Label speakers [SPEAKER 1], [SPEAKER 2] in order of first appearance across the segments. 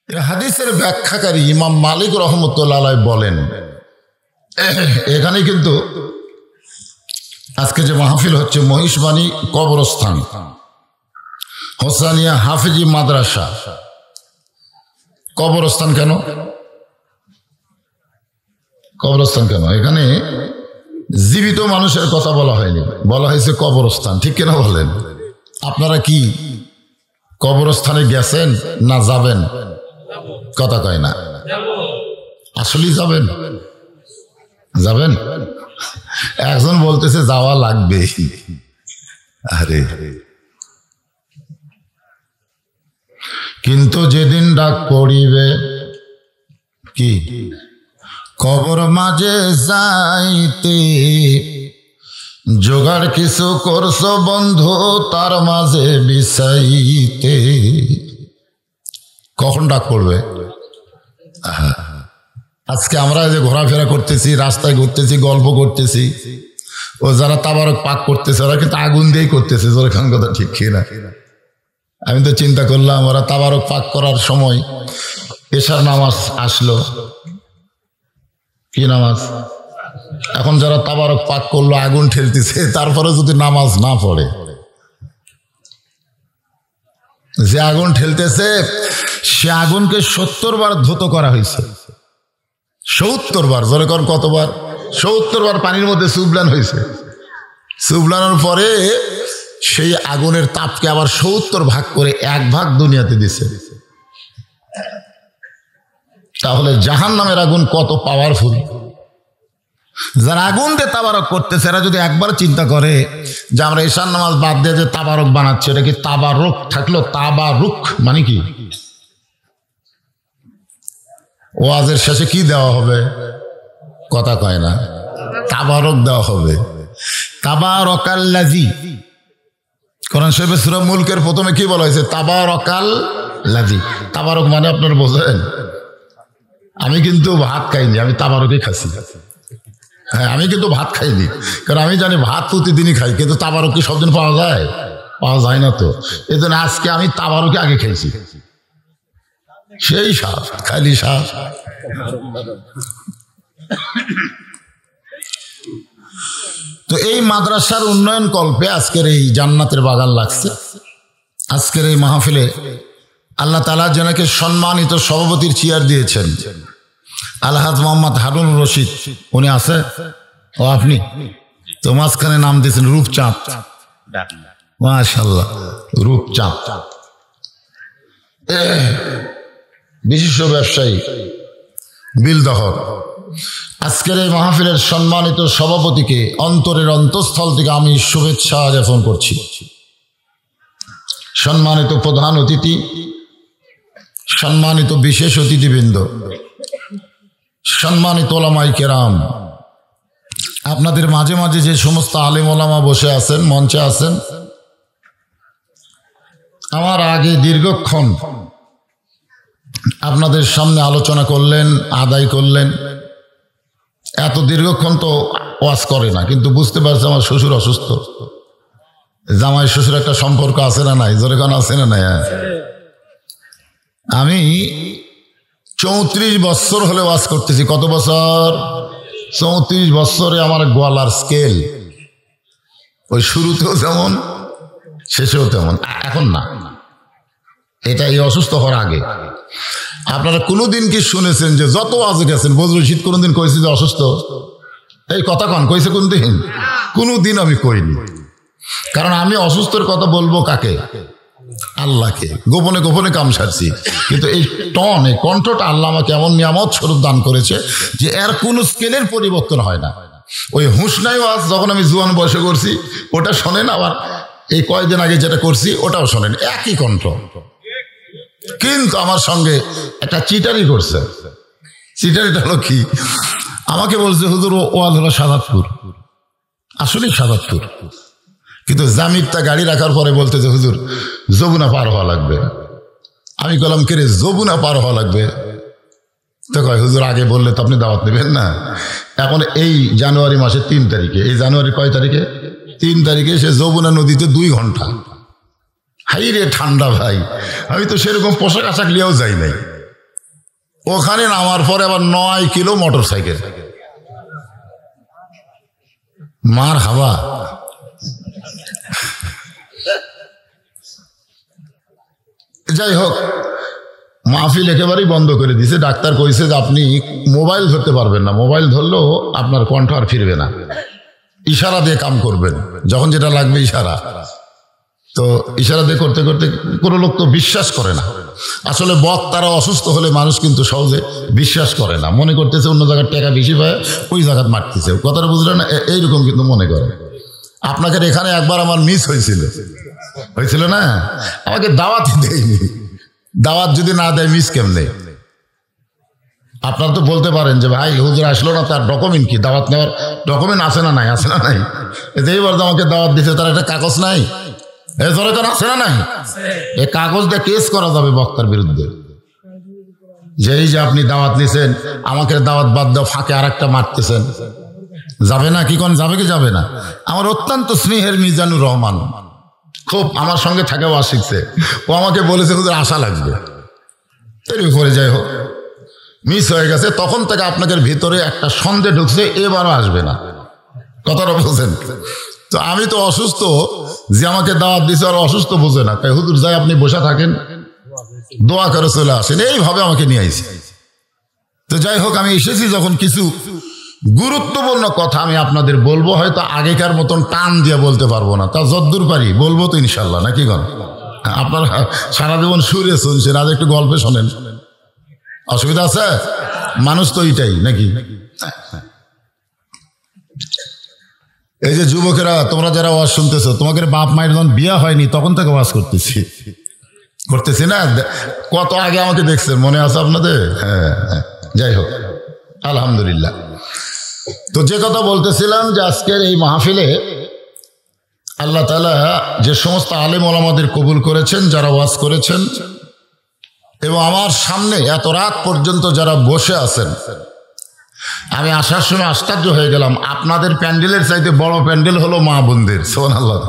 [SPEAKER 1] হাদিসের ব্যাখ্যাকারী ইমাম মালিক রহমতুল্লাহ আলাইহি বলেন, এখানে কিন্তু আজকে যে মাহফিল হচ্ছে মহিষবাণী কবরস্থান হোসানিয়া হাফিজি মাদ্রাসা। কবরস্থান কেন? কবরস্থান কেন? এখানে জীবিত মানুষের কথা বলা হয়নি, বলা হয়েছে কবরস্থান। ঠিক কিনা বলেন? আপনারা কি কবরস্থানে গেছেন না যাবেন? কথা কয় না। আসলেই যাবেন? যাবেন? একজন বলতেছে যাওয়া লাগবে। আরে কিন্তু যেদিন ডাক পড়িবে কি কবর মাঝে যাইতে, জোগাড় কিছু করছো বন্ধু তার মাঝে বিছাইতে। কখন ডাক পড়বে? আজকে আমরা যে ঘোরাফেরা করতেছি, রাস্তায় ঘুরতেছি, গল্প করতেছি, ও যারা তাবারক পাক করতেছে ওরা কিন্তু আগুন দিয়েই করতেছে। জোরে খান কথা ঠিক কিনা? আমি তো চিন্তা করলাম ওরা তাবারক পাক করার সময় এশার নামাজ আসলো, কি নামাজ? এখন যারা তাবারক পাক করলো আগুন ঠেলতেছে, তারপরে যদি নামাজ না পড়ে, যে আগুন ঠেলতেছে সে আগুনকে 70 বার ধৌত করা হয়েছে। 70 বার। জোরে কর কতবার? 70 বার পানির মধ্যে চুবলান হয়েছে। চুবলানোর পরে সেই আগুনের তাপকে আবার 70 ভাগ করে 1 ভাগ দুনিয়াতে দিছে। তাহলে জাহান্নামের আগুন কত পাওয়ারফুল! যারা আগুন দিয়ে তাবারক করতেছে এরা যদি একবার চিন্তা করে যে আমরা ঈশান নামাজ বাদ দিয়ে যে তাবারক বানাচ্ছি, এটা কি তাবারুক থাকলো? তাবারুক মানে কি? ওয়াজের শেষে কি দেওয়া হবে? কথা কয় না। তাবারক দেওয়া হবে। তাবারাকাল্লাযী। কোরআন শরীফে সূরা মুলকের প্রথমে কি বলা হয়েছে? তাবারাকাল্লাযী। তাবারক মানে আপনারা বোঝেন? আমি কিন্তু ভাত খাইনি, আমি তাবারকই খাচ্ছি। হ্যাঁ, আমি কিন্তু ভাত খাইনি, কারণ আমি জানি ভাত প্রতিদিনই খাই, কিন্তু তাবারক কি সবদিন পাওয়া যায়? পাওয়া যায় না তো। এই জন্য আজকে আমি তাবারকই আগে খাইছি। সেই স্বাদ, খালি স্বাদ। তো এই মাদ্রাসার উন্নয়ন কল্পে আজকের এই জান্নাতের বাগান লাগছে। আজকের এই মাহফিলে আল্লাহ তাআলা যেনাকে সম্মানিত সভাপতির চেয়ার দিয়েছেন, আলহাজ মোহাম্মদ হারুন রশিদ, উনি আছে? ও আপনি তো মাঝখানে নাম দিয়েছেন রূপচাঁদ। মাশাআল্লাহ, রূপচাঁদ বিশিষ্ট ব্যবসায়ী বিলদহর। আজকের এই মাহফিলের সম্মানিত সভাপতিকে অন্তরের অন্তঃস্থল থেকে আমি শুভেচ্ছা জ্ঞাপন করছি। সম্মানিত প্রধান অতিথি, সম্মানিত বিশেষ অতিথিবৃন্দ, সম্মানিত ওলামায়ে কেরাম, আপনাদের মাঝে মাঝে যে সমস্ত আলেম ওলামা বসে আছেন, মঞ্চে আছেন, আমার আগে দীর্ঘক্ষণ আপনাদের সামনে আলোচনা করলেন, আদায় করলেন। এত দীর্ঘক্ষণ তো ওয়াজ করে না, কিন্তু বুঝতে পারছে আমার শ্বশুর অসুস্থ। জামাই শ্বশুর একটা সম্পর্ক আছে না নাই? জোরে কান আছে না নাই? আমি 34 বছর হলে ওয়াজ করতেছি। কত বছর? 34 বছরে আমার গলার স্কেল ওই শুরুতেও যেমন শেষেও তেমন। এখন না, এটা এই অসুস্থ হওয়ার আগে। আপনারা কোনোদিন কি শুনেছেন যে যত ওয়াজে গেছেন বজরুল রশিদ কোনোদিন কইছে যে অসুস্থ? এই কথা কন, কইছে কোনদিন? কোনোদিন আমি কইনি। কারণ আমি অসুস্থের কথা বলবো কাকে? আল্লাহকে। গোপনে গোপনে কাম সারছি, কিন্তু এই টন, এই কণ্ঠটা আল্লাহ আমাকে এমন নিয়ামত স্বরূপ দান করেছে যে এর কোনো স্কেলের পরিবর্তন হয় না। ওই হুঁশনাই ওয়াজ যখন আমি জুয়ান বয়সে করছি ওটা শোনেন, আবার এই কয়েকদিন আগে যেটা করছি ওটাও শোনেন, একই কণ্ঠ। কিন্তু আমার সঙ্গে একটা চিটারি করছে। চিটারিটা হলো কি? আমাকে বলছে হুজুর ওয়াজ হলো সাদাতপুর। আসলেই সাদাতপুর, কিন্তু জামিরটা গাড়ি রাখার পরে বলতে যে হুজুর যমুনা পার হওয়া লাগবে। আমি বললাম কে রে যমুনা পার হওয়া লাগবে? তো কয় হুজুর আগে বললে তো আপনি দাওয়াত নেবেন না। এখন এই জানুয়ারি মাসের 3 তারিখে, এই জানুয়ারি কয় তারিখে? 3 তারিখে সে যমুনা নদীতে 2 ঘন্টা। হাই রে ঠান্ডা ভাই, আমি তো সেরকম পোশাক আশাক নিয়েও যাই নাই। ওখানে নামার পরে আবার 9 কিলো মোটর সাইকেল। মার হাওয়া। যাই হোক, মাহফিল একেবারেই বন্ধ করে দিছে। ডাক্তার কইছে যে আপনি মোবাইল ধরতে পারবেন না, মোবাইল ধরলেও আপনার কণ্ঠ আর ফিরবে না, ইশারা দিয়ে কাম করবেন, যখন যেটা লাগবে ইশারা। তো ইশারা দিয়ে করতে করতে কোনো লোক তো বিশ্বাস করে না। আসলে বক্তারা অসুস্থ হলে মানুষ কিন্তু সহজে বিশ্বাস করে না, মনে করতেছে অন্য জায়গার টাকা বেশি পায়, ওই জায়গায় মারতেছে। কথাটা বুঝলেন? এইরকম কিন্তু মনে করে। আপনাকে এখানে একবার আমার মিস হয়েছিল না, আমাকে দাওয়াতই দেয়নি। দাওয়াত যদি না দেয় মিস কেমনে? আপনারা তো বলতে পারেন যে ভাই হুজুর আসলো না, তার ডকুমেন্ট কি? দাওয়াত নেওয়ার ডকুমেন্ট আছে না নাই? আছে না নাই? এইবার তো আমাকে দাওয়াত দিতে, তার একটা কাগজ নাই? এ সরকার আছে না নাই? এই কাগজ দিয়ে কেস করা যাবে বক্তার বিরুদ্ধে, যেই যে আপনি দাওয়াত নিছেন, আমাকে দাওয়াত বাদ দাও, ফাঁকে আর একটা মারতেছেন। যাবে না? কি কোন যাবে কি যাবে না? আমার অত্যন্ত স্নেহের মিজানুর রহমান খুব আমার সঙ্গে থাকে, ওয়াজ শিখছে, ও আমাকে বলেছে হুজুর আশা লাগবে। এর উপরে যাই হোক, মিস হয়ে গেছে। তখন থেকে আপনাদের ভিতরে একটা সন্দেহ ঢুকছে, এবারও আসবে না। কথাটা বলছেন? তো আমি তো অসুস্থ, যে আমাকে দাওয়াত দিছে আর অসুস্থ বোঝে না, তাই হুজুর যাই আপনি বসে থাকেন, দোয়া করে চলে আসেন, এইভাবে আমাকে নিয়ে আইছে। তো যাই হোক, আমি এসেছি যখন, কিছু গুরুত্বপূর্ণ কথা আমি আপনাদের বলবো, হয়তো আগেকার মতন টান দিয়ে বলতে পারবো না, তা যদ্দূর পারি বলবো তো ইনশাল্লাহ, নাকি কোন? আপনারা সারা জীবন সুরে শুনছেন, আজ একটু গল্পে শোনেন, অসুবিধা আছে? মানুষ তো এইটাই, নাকি? এই যে যুবকেরা, তোমরা যারা ওয়াজ শুনতেছো, তোমাদের বাপ মায়ের যখন বিয়ে হয়নি তখন থেকে ওয়াজ করতেছি না? কত আগে আমাকে দেখছেন, মনে আছে আপনাদের? হ্যাঁ, যাই হোক, আলহামদুলিল্লাহ। তো যে কথা বলতেছিলাম, যে আজকের এই মাহফিলে আল্লাহ তাআলা যে সমস্ত আলেম ওলামাদের কবুল করেছেন, যারা ওয়াজ করেছেন, এবং আমার সামনে এত রাত পর্যন্ত যারা বসে আছেন, আমি আসার সময় আশ্চর্য হয়ে গেলাম। আপনাদের প্যান্ডেলের চাইতে বড় প্যান্ডেল হলো মা বোনদের, সুবহানাল্লাহ।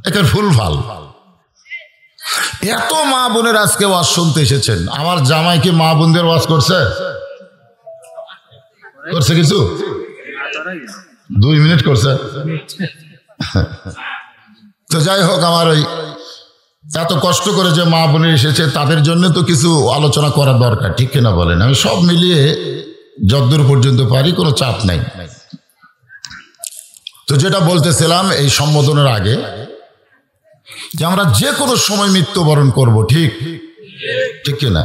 [SPEAKER 1] একের ফুল ফাল, এত মা বোনের আজকে ওয়াজ শুনতে এসেছেন। আমার জামাই কি মা বোনদের ওয়াজ করছে? কিছু 2 মিনিট করছে। তো যাই হোক, আমার ওই এত কষ্ট করে যে মা বোনের এসেছে, তাদের জন্য তো কিছু আলোচনা করা দরকার, ঠিক কিনা বলেন? আমি সব মিলিয়ে যতদূর পর্যন্ত পারি, কোনো চাপ নাই। তো যেটা বলতেছিলাম এই সম্বোধনের আগে, যে আমরা যে কোনো সময় মৃত্যুবরণ করব, ঠিক কিনা?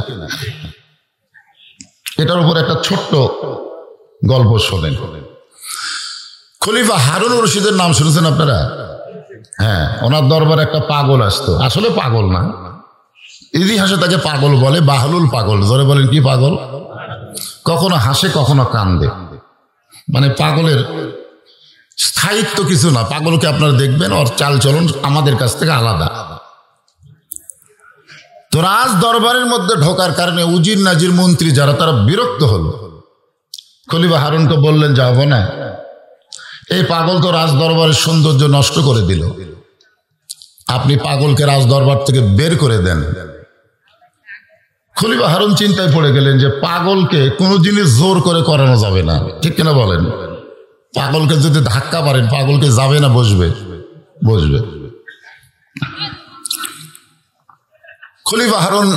[SPEAKER 1] এটার উপর একটা ছোট্ট গল্প শোনেন। খলিফা হারুন রশিদের নাম শুনেছেন আপনারা? হ্যাঁ, ওনার দরবারে একটা পাগল আসতো, আসলে পাগল না, ইতিহাসে তাকে পাগল বলে, বাহলুল পাগল। জোরে বলেন, কি পাগল? কখনো হাসে, কখনো কান্দে, মানে পাগলের স্থায়িত্ব কিছু না। পাগলকে আপনারা দেখবেন, ওর চালচলন আমাদের কাছ থেকে আলাদা। তো রাজ দরবারের মধ্যে ঢোকার কারণে উজির নাজির মন্ত্রী যারা, তারা বিরক্ত হলো। খলিফা হারুনকে বললেন, যাবো না, এই পাগল তো রাজ দরবারের সৌন্দর্য নষ্ট করে দিল, আপনি পাগলকে রাজ দরবার থেকে বের করে দেন। খলিফা হারুন চিন্তায় পড়ে গেলেন যে পাগলকে কোনো জিনিস জোর করে করানো যাবে না, ঠিক কিনা বলেন? পাগলকে যদি ধাক্কা মারেন, পাগলকে যাবে না, বসবে। খলিফা হারুন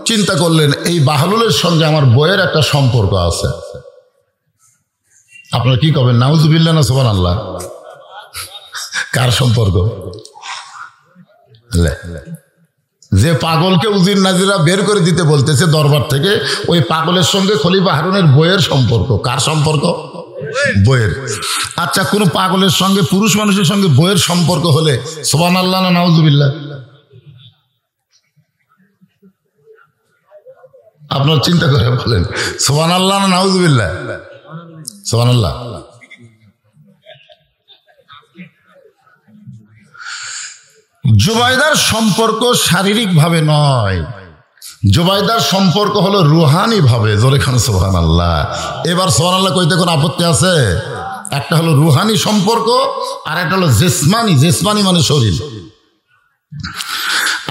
[SPEAKER 1] চিন্তা করলেন, এই বাহলুলের সঙ্গে আমার বইয়ের একটা সম্পর্ক আছে। আপনারা কি করবেন? নাউজুবিল্লাহ না সুবহানাল্লাহ? কার সম্পর্ক? যে পাগলকে উজির নাজিরা বের করে দিতে বলতেছে দরবার থেকে, ওই পাগলের সঙ্গে খলিফা হারুনের বইয়ের সম্পর্ক। কার সম্পর্ক? বইয়ের। আচ্ছা, কোন পাগলের সঙ্গে, পুরুষ মানুষের সঙ্গে বইয়ের সম্পর্ক হলে সুবহানাল্লাহ না নাউজুবিল্লাহ? আপনার চিন্তা করে বলেন, সুবহানাল্লাহ না নাউজুবিল্লাহ? সুবহানাল্লাহ। জুবাইদার সম্পর্ক শারীরিক ভাবে নয়, জুবাইদার সম্পর্ক হলো রুহানি ভাবে। জোরে খান সুবহানাল্লাহ। এবার সুবহানাল্লাহ কইতে কোন আপত্তি আছে? একটা হলো রুহানি সম্পর্ক, আর একটা হলো জিসমানি। জিসমানি মানে শরীর।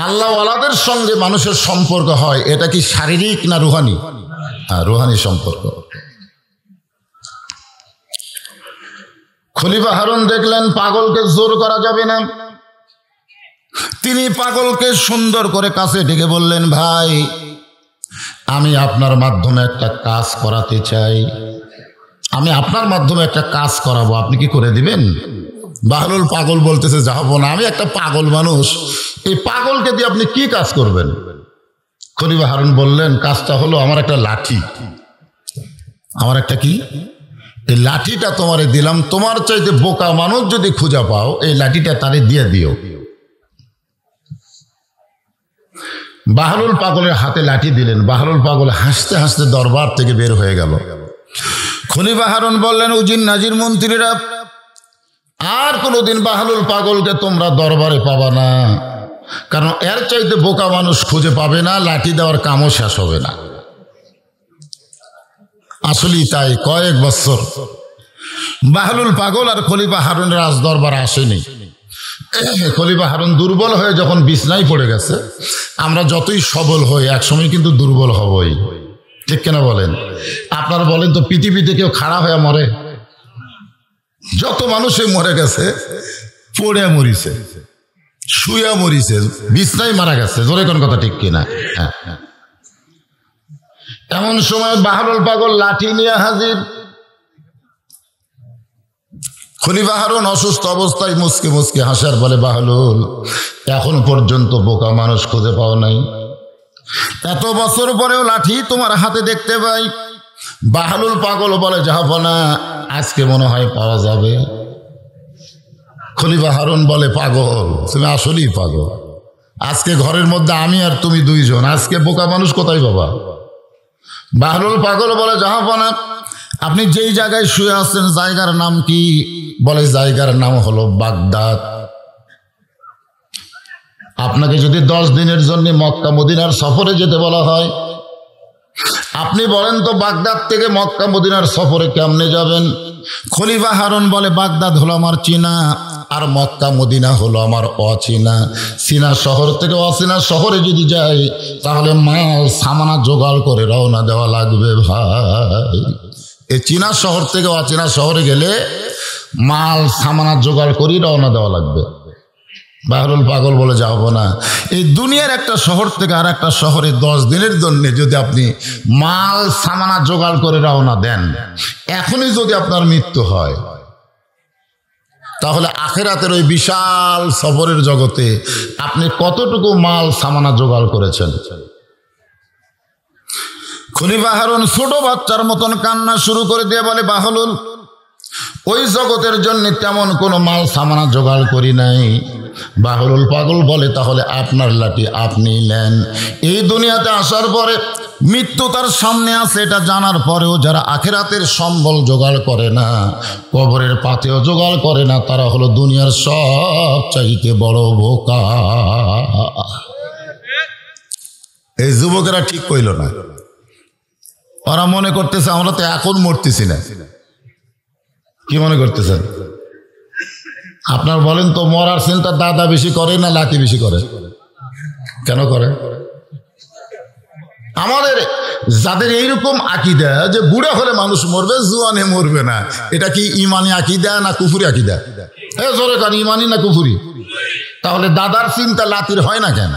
[SPEAKER 1] আল্লাহ ওয়ালাদের সঙ্গে মানুষের সম্পর্ক হয়, এটা কি শারীরিক না রুহানি? হ্যাঁ, রুহানি সম্পর্ক। খলিফা হারুন দেখলেন পাগলকে জোর করা যাবে না। তিনি পাগলকে সুন্দর করে কাছে ডেকে বললেন, ভাই, আমি আপনার মাধ্যমে একটা কাজ করাতে চাই, আমি আপনার মাধ্যমে একটা কাজ করাবো, আপনি কি করে দিবেন? বাহলুল পাগল বলতেছে, যাবো না, আমি একটা পাগল মানুষ, এই পাগলকে দিয়ে আপনি কি কাজ করবেন? খলিফা হারুন বললেন, কাজটা হলো আমার একটা লাঠি, আমার একটা কি, এই লাঠিটা তোমারে দিলাম, তোমার চাইতে বোকা মানুষ যদি খুঁজে পাও এই লাঠিটা তারে দিয়ে দিও। বাহলুল পাগলের হাতে লাঠি দিলেন। বাহলুল পাগল হাসতে হাসতে দরবার থেকে বের হয়ে গেল। খলিফা হারুন বললেন, উজির নাজির মন্ত্রীরা, আর কোনোদিন বাহলুল পাগলকে তোমরা দরবারে পাবা না, কারণ এর চাইতে বোকা মানুষ খুঁজে পাবে না, লাঠি দেওয়ার কামও শেষ হবে না। আসলেই তাই, কয়েক বছর বাহলুল পাগল আর খলিফা হারুনের রাজ দরবার আসেনি। খলিফা হারুন দুর্বল হয়ে যখন বিছনায় পড়ে গেছে, আমরা যতই সবল হই একসময় কিন্তু দুর্বল হবই, ঠিক কিনা বলেন? আপনারা বলেন তো, পৃথিবীতে কেউ খাড়া হয়ে মরে? যত মানুষই মরে গেছে পড়ে মরিছে, শুয়ে মরিছে, বিছনায় মারা গেছে, জোরে কোন কথা, ঠিক কিনা? হ্যাঁ। এমন সময় বাহলুল পাগল লাঠি নিয়ে হাজির। খলিফা হারুন অসুস্থ অবস্থায় মুসকে মুসকে হাসার বলে, বাহলুল, এখন পর্যন্ত বোকা মানুষ খুঁজে পাও নাই, এত বছর পরেও লাঠি তোমার হাতে দেখতে পাই। বাহলুল পাগল বলে, যাবো না, আজকে মনে হয় পাওয়া যাবে। খলিফা হারুন বলে, পাগল, তুমি আসলেই পাগল, আজকে ঘরের মধ্যে আমি আর তুমি দুইজন, আজকে বোকা মানুষ কোথায় পাবা? বাহলুল পাগল বলে, যাবো না, আপনি যেই জায়গায় শুয়ে আছেন জায়গার নাম কি? বলে, জায়গার নাম হলো বাগদাদ। আপনাকে যদি 10 দিনের জন্য মক্কা মদিনার সফরে যেতে বলা হয়, আপনি বলেন তো বাগদাদ থেকে মক্কা মদিনার সফরে কেমনে যাবেন? খলিফা হারুন বলে, বাগদাদ হলো আমার চীনা, আর মক্কা মদিনা হলো আমার অচেনা। চীনা শহর থেকে অচেনা শহরে যদি যাই তাহলে মাল সামানা জোগাড় করে রওনা দেওয়া লাগবে ভাই। এই চীনা শহর থেকে অচেনা শহরে গেলে মাল সামানা জোগাড় করি রওনা দেওয়া লাগবে। বাহলুল পাগল বলে, যাবো না, এই দুনিয়ার একটা শহর থেকে আর একটা শহরে 10 দিনের জন্য যদি আপনি মাল সামানা জোগাড় করে রওনা দেন, এখনই যদি আপনার মৃত্যু হয়, তাহলে আখিরাতের ওই বিশাল সফরের জগতে আপনি কতটুকু মাল সামানা জোগাড় করেছেন? খলিফা হারুন ছোট বাচ্চার মতন কান্না শুরু করে দিয়ে বলে, বাহলুল, ওই জগতের জন্য তেমন কোনো মাল সামানা জোগাড় করি নাই। বাহলুল পাগল বলে, তাহলে আপনার লাঠি আপনি নেন। এই দুনিয়াতে আসার পরে মৃত্যু তার সামনে আছে এটা জানার পরেও যারা আখিরাতের সম্বল জোগাড় করে না, কবরের পাতেও জোগাড় করে না, তারা হলো দুনিয়ার সব চাইতে বড় বোকা। এই যুবকেরা ঠিক কইল না, ওরা মনে করতেছে আমরা তো এখন মরতেছি না। কি মনে করতেছেন আপনার? বলেন তো, মরার চিন্তা দাদা বেশি করে না লাঠি বেশি করে? কেন করে? আমাদের যাদের এইরকম আকিদা যে বুড়া হলে মানুষ মরবে, জুয়ানে মরবে না, এটা কি ইমানি আকিদা না কুফুরি আকিদা? জোরে কার, ইমানি না কুফুরি? তাহলে দাদার চিন্তা লাতির হয় না কেন?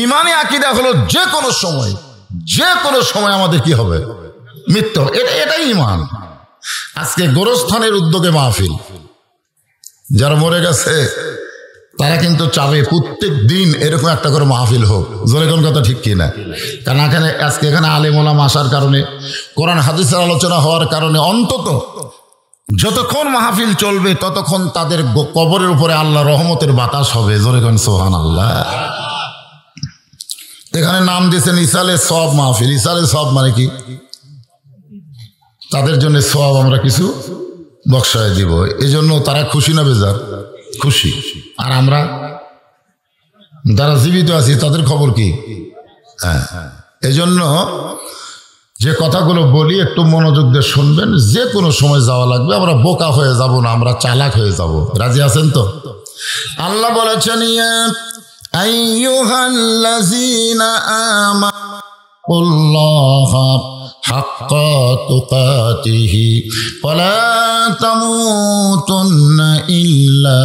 [SPEAKER 1] ইমানি আকিদা হলো যে কোনো সময় আমাদের কি হবে? মৃত্যু। এটাই ইমান। আজকে গোরস্থানের উদ্যোগে মাহফিল, যারা মরে গেছে তারা কিন্তু চাবে প্রত্যেক দিন এরকম একটা করে মাহফিল হোক। জোরে কোন কথা, ঠিক কিনা? কারণ এখানে আলেম ওলামা আসার কারণে, কোরআন হাদিসের আলোচনা হওয়ার কারণে অন্তত যতক্ষণ মাহফিল চলবে ততক্ষণ তাদের কবরের উপরে আল্লাহ রহমতের বাতাস হবে। জোরে কোন সুবহানাল্লাহ। এখানে নাম দিয়েছেন ইসালে সব মাহফিল। ইসালে সব মানে কি? তাদের জন্য সব আমরা কিছু বক্সায় দিব, এই জন্য তারা খুশি না বেজার? খুশি। আর আমরা যারা জীবিত আছি তাদের খবর কি? হ্যাঁ, এই জন্য যে কথাগুলো বলি একটু মনোযোগ দিয়ে শুনবেন। যে কোনো সময় যাওয়া লাগবে, আমরা বোকা হয়ে যাব না, আমরা চালাক হয়ে যাব। রাজি আছেন তো? আল্লাহ বলেছেন, আইয়ুহাল্লাযীনা আমানুল্লাহা হাক্কা তুকাতিহি ওয়া লা তামুতুন্না ইল্লা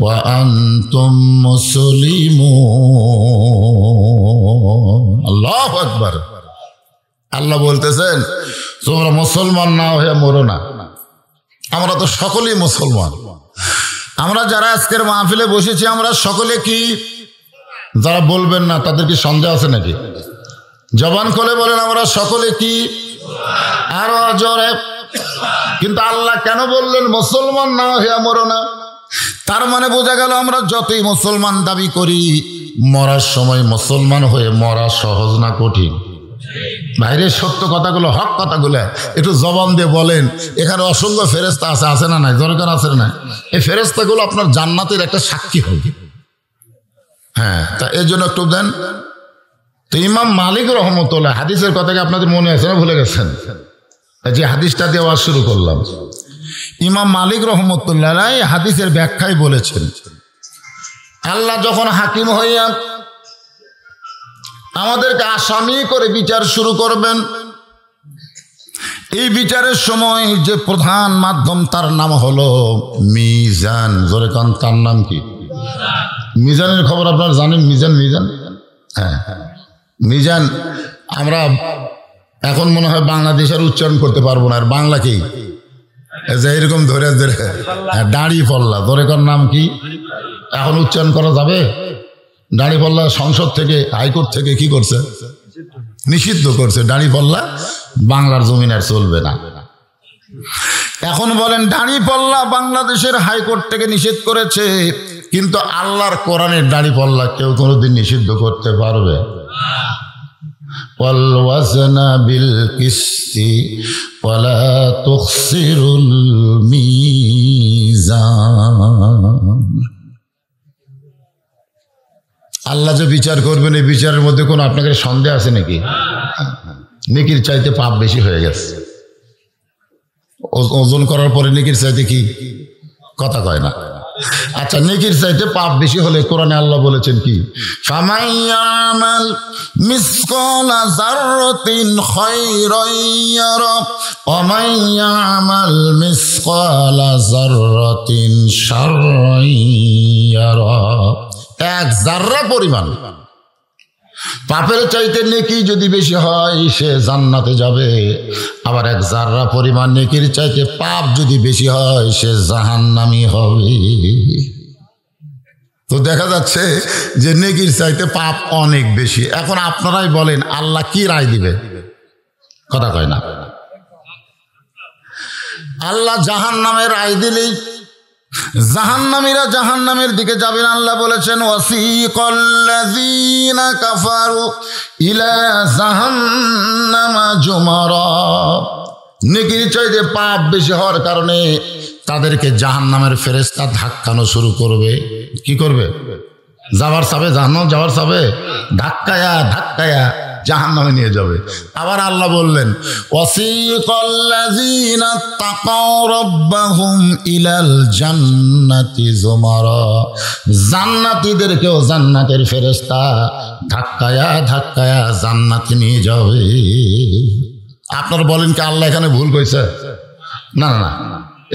[SPEAKER 1] ওয়া আনতুম মুসলিমুন। আল্লাহু আকবার। আল্লাহ বলতেছেন তোমরা মুসলমান না হয়ে মরো না। আমরা তো সকলেই মুসলমান। আমরা যারা আজকের মাহফিলে বসেছি আমরা সকলে কি? যারা বলবেন না তাদের কি সন্দেহ আছে নাকি? জবান খুলে বলেন আমরা সকলে কি? আরো জোরে। কিন্তু আল্লাহ কেন বললেন মুসলমান না হয়ে মরো না? তার মানে বোঝা গেল আমরা যতই মুসলমান দাবি করি মরার সময় মুসলমান হয়ে মরা সহজ না কঠিন? বাইরের সত্য কথাগুলো, হক কথাগুলো একটু জবান দিয়ে বলেন। এখানে অসংখ্য ফেরেস্তা আছে, আছে না নাই? দরকার আছে না? এই ফেরেস্তাগুলো আপনার জান্নাতের একটা সাক্ষী হবে। হ্যাঁ, তা এর জন্য একটু দেন। তো ইমাম মালিক রহমতুল্লাহ হাদিসের কথা কি আপনাদের মনে আছে না ভুলে গেছেন? যে হাদিসটা দেওয়া শুরু করলাম, ইমাম মালিক রহমতুল্লাহ হাদিসের ব্যাখ্যায় বলেছেন আল্লাহ যখন হাকিম হইয়া আমাদেরকে আসামি করে বিচার শুরু করবেন, এই বিচারের সময় যে প্রধান মাধ্যম তার নাম হলো মিজান। জোরে কান, তার নাম কি? মিজানের খবর আপনারা জানেন? মিজান, মিজান, হ্যাঁ মিজান। আমরা এখন মনে হয় বাংলাদেশের উচ্চারণ করতে পারবো না। আর বাংলা কি যে এরকম ধরে ধরে দাড়ি পল্লা, ধরে কার নাম কি? এখন উচ্চারণ করা যাবে? দাঁড়িপাল্লা সংসদ থেকে, হাইকোর্ট থেকে কি করছে? নিষিদ্ধ করছে। দাঁড়িপাল্লা বাংলার জমিন আর চলবে না। এখন বলেন দাঁড়িপাল্লা বাংলাদেশের হাইকোর্ট থেকে নিষেধ করেছে, কিন্তু আল্লাহর কোরআনের দাঁড়িপাল্লা কেউ কোনোদিন নিষিদ্ধ করতে পারবে? ওয়াল ওয়াজনা বিল কিসতি ওয়ালা তুখসিরুল মিজান। আল্লাহ যে বিচার করবেন এই বিচারের মধ্যে কোনো আপনাদের সন্দেহ আছে নাকি? নেকির চাইতে পাপ বেশি হয়ে গেছে। ওজন করার পরে নেকির চাইতে কি কথা কয় না? আচ্ছা, নেকির চাইতে পাপ বেশি হলে কোরআনে আল্লাহ বলেছেন কি? ফামাইয়ামাল মিসকালা যাররাতিন খায়রান ইয়ারা ওয়া মাইয়ামাল মিসকালা যাররাতিন শাররান ইয়ারা। এক জাররা পরিমাণ পাপের চাইতে নেকি যদি বেশি হয় সে জান্নাতে যাবে, আবার এক জাররা পরিমাণ নেকির চাইতে পাপ যদি বেশি হয় সে জাহান্নামী হবে। তো দেখা যাচ্ছে যে নেকির চাইতে পাপ অনেক বেশি। এখন আপনারাই বলেন আল্লাহ কি রায় দিবে? কথা কয় না। আল্লাহ জাহান্নামের রায় দিলেই জাহান্নামীরা জাহান্নামের দিকে যাবেন। আল্লাহ বলেছেন ওয়াসিকাল্লাযীনা কাফারু ইলা জাহান্নামা যুমারা। নেকির চাইতে পাপ বেশি হওয়ার কারণে তাদেরকে জাহান্নামের ফেরেশতা ধাক্কানো শুরু করবে। কি করবে? যাওয়ার সাবে জাহান্নাম যাওয়ার সাবে ধাক্কায়া ধাক্কায়া জাহান্নামে নিয়ে যাবে। আবার আল্লাহ বললেন ওয়াসিকাল্লাযীনা তাকাউ রাব্বাহুম ইলাল জান্নাতি যুমারা। জান্নাতীদেরকেও জান্নাতের ফেরেশতা ধাক্কায়া ধাক্কায়া জান্নাতে নিয়ে যাবে। আপনারা বলেন কি আল্লাহ এখানে ভুল কইছে? না না না,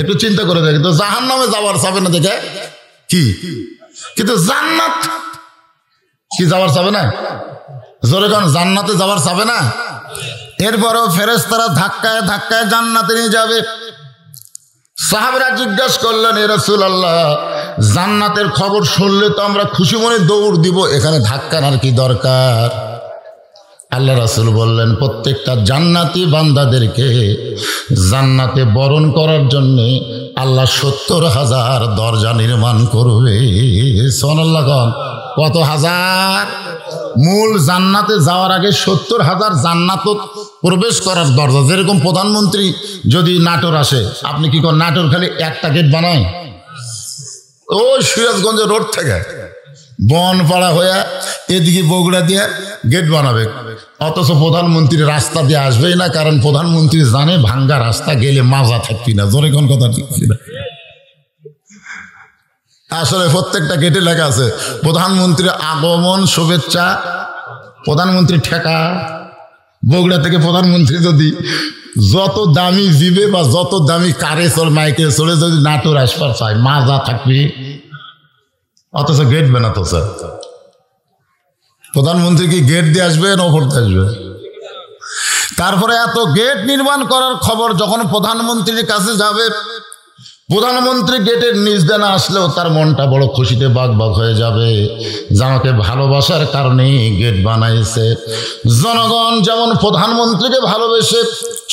[SPEAKER 1] একটু চিন্তা করে দেখেন তো। জাহান্নামে যাওয়ার চাবে না দেখে কি, কিন্তু জান্নাত কি যাওয়ার চাবে না? জোরে কারণ জান্নাতে যাওয়ার চাবে না। এরপরেও ফেরেশতারা ধাক্কায় ধাক্কায় জান্নাতে নিয়ে যাবে। সাহাবীরা জিজ্ঞাসা করলেন এ রাসূলুল্লাহ, জান্নাতের খবর শুনলে তো আমরা খুশি মনে দৌড় দিব, এখানে ধাক্কার কি দরকার? আল্লাহ রাসূল বললেন প্রত্যেকটা জান্নাতি বান্দাদেরকে জান্নাতে বরণ করার জন্য আল্লাহ ৭০,০০০ দরজা নির্মাণ করবে। সুবহানাল্লাহ। কত হাজার? মূল জান্নাতে যাওয়ার আগে ৭০,০০০ জান্নাত প্রবেশ করার দরজা। যেরকম প্রধানমন্ত্রী যদি নাটোর আসে, আপনি কি করেন? নাটোর খালি একটা গেট বানায়, ওই সিরাজগঞ্জ রোড থেকে বনপাড়া হয়ে এদিকে বগুড়া দিয়ে গেট বানাবে। অথচ প্রধানমন্ত্রী রাস্তা দিয়ে আসবেই না, কারণ প্রধানমন্ত্রী জানে ভাঙ্গা রাস্তা গেলে মাজা থাকবি না। জোরে কোন কথা ঠিক ছিল? আসলে প্রত্যেকটা গেটে লেখা আছে প্রধানমন্ত্রীর আগমন শুভেচ্ছা, প্রধানমন্ত্রী ঠেকা। বগুড়া থেকে প্রধানমন্ত্রী যদি যত দামি জিবে বা যত দামি কারে চল মাইকে চলে যদি নাটোর আসবার চায় মাজা থাকবি, অথচ গেট বানাতো স্যার। প্রধানমন্ত্রী কি গেট দিয়ে আসবে না ওপর দিয়ে আসবে? তারপরে এত গেট নির্মাণ করার খবর যখন প্রধানমন্ত্রীর কাছে যাবে, প্রধানমন্ত্রী গেটের নিচ দিয়ে না আসলেও তার মনটা বড় খুশিতে বাগবাগ হয়ে যাবে, আমাকে ভালোবাসার কারণে গেট বানাইছে। জনগণ যেমন প্রধানমন্ত্রীকে ভালোবেসে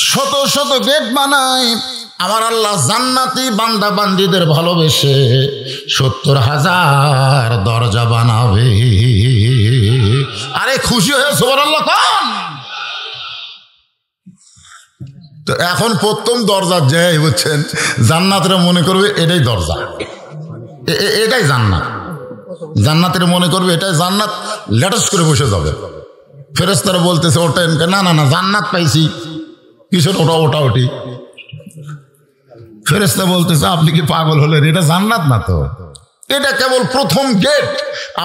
[SPEAKER 1] শত শত গেট বানায়, আমার আল্লাহ জান্নাতি বান্দা বান্দিদের ভালোবেসে 70,000 দরজা বানাবে। আরে খুশি হয়ে সুবহানাল্লাহ কোন। তো এখন প্রথম দরজা যাই বুঝছেন, জান্নাতের মনে করবে এটাই দরজা, এটাই জান্নাত। জান্নাতের মনে করবে এটাই জান্নাত, লেটাস করে বসে যাবে। ফেরেশতারা বলতেছে ওটা, না না না জান্নাত পাইছি, কিসের ওটা ওটা ওটি। ফেরেশতা বলতেছে আপনি কি পাগল হলেন, এটা জান্নাত না তো, এটা কেবল প্রথম গেট।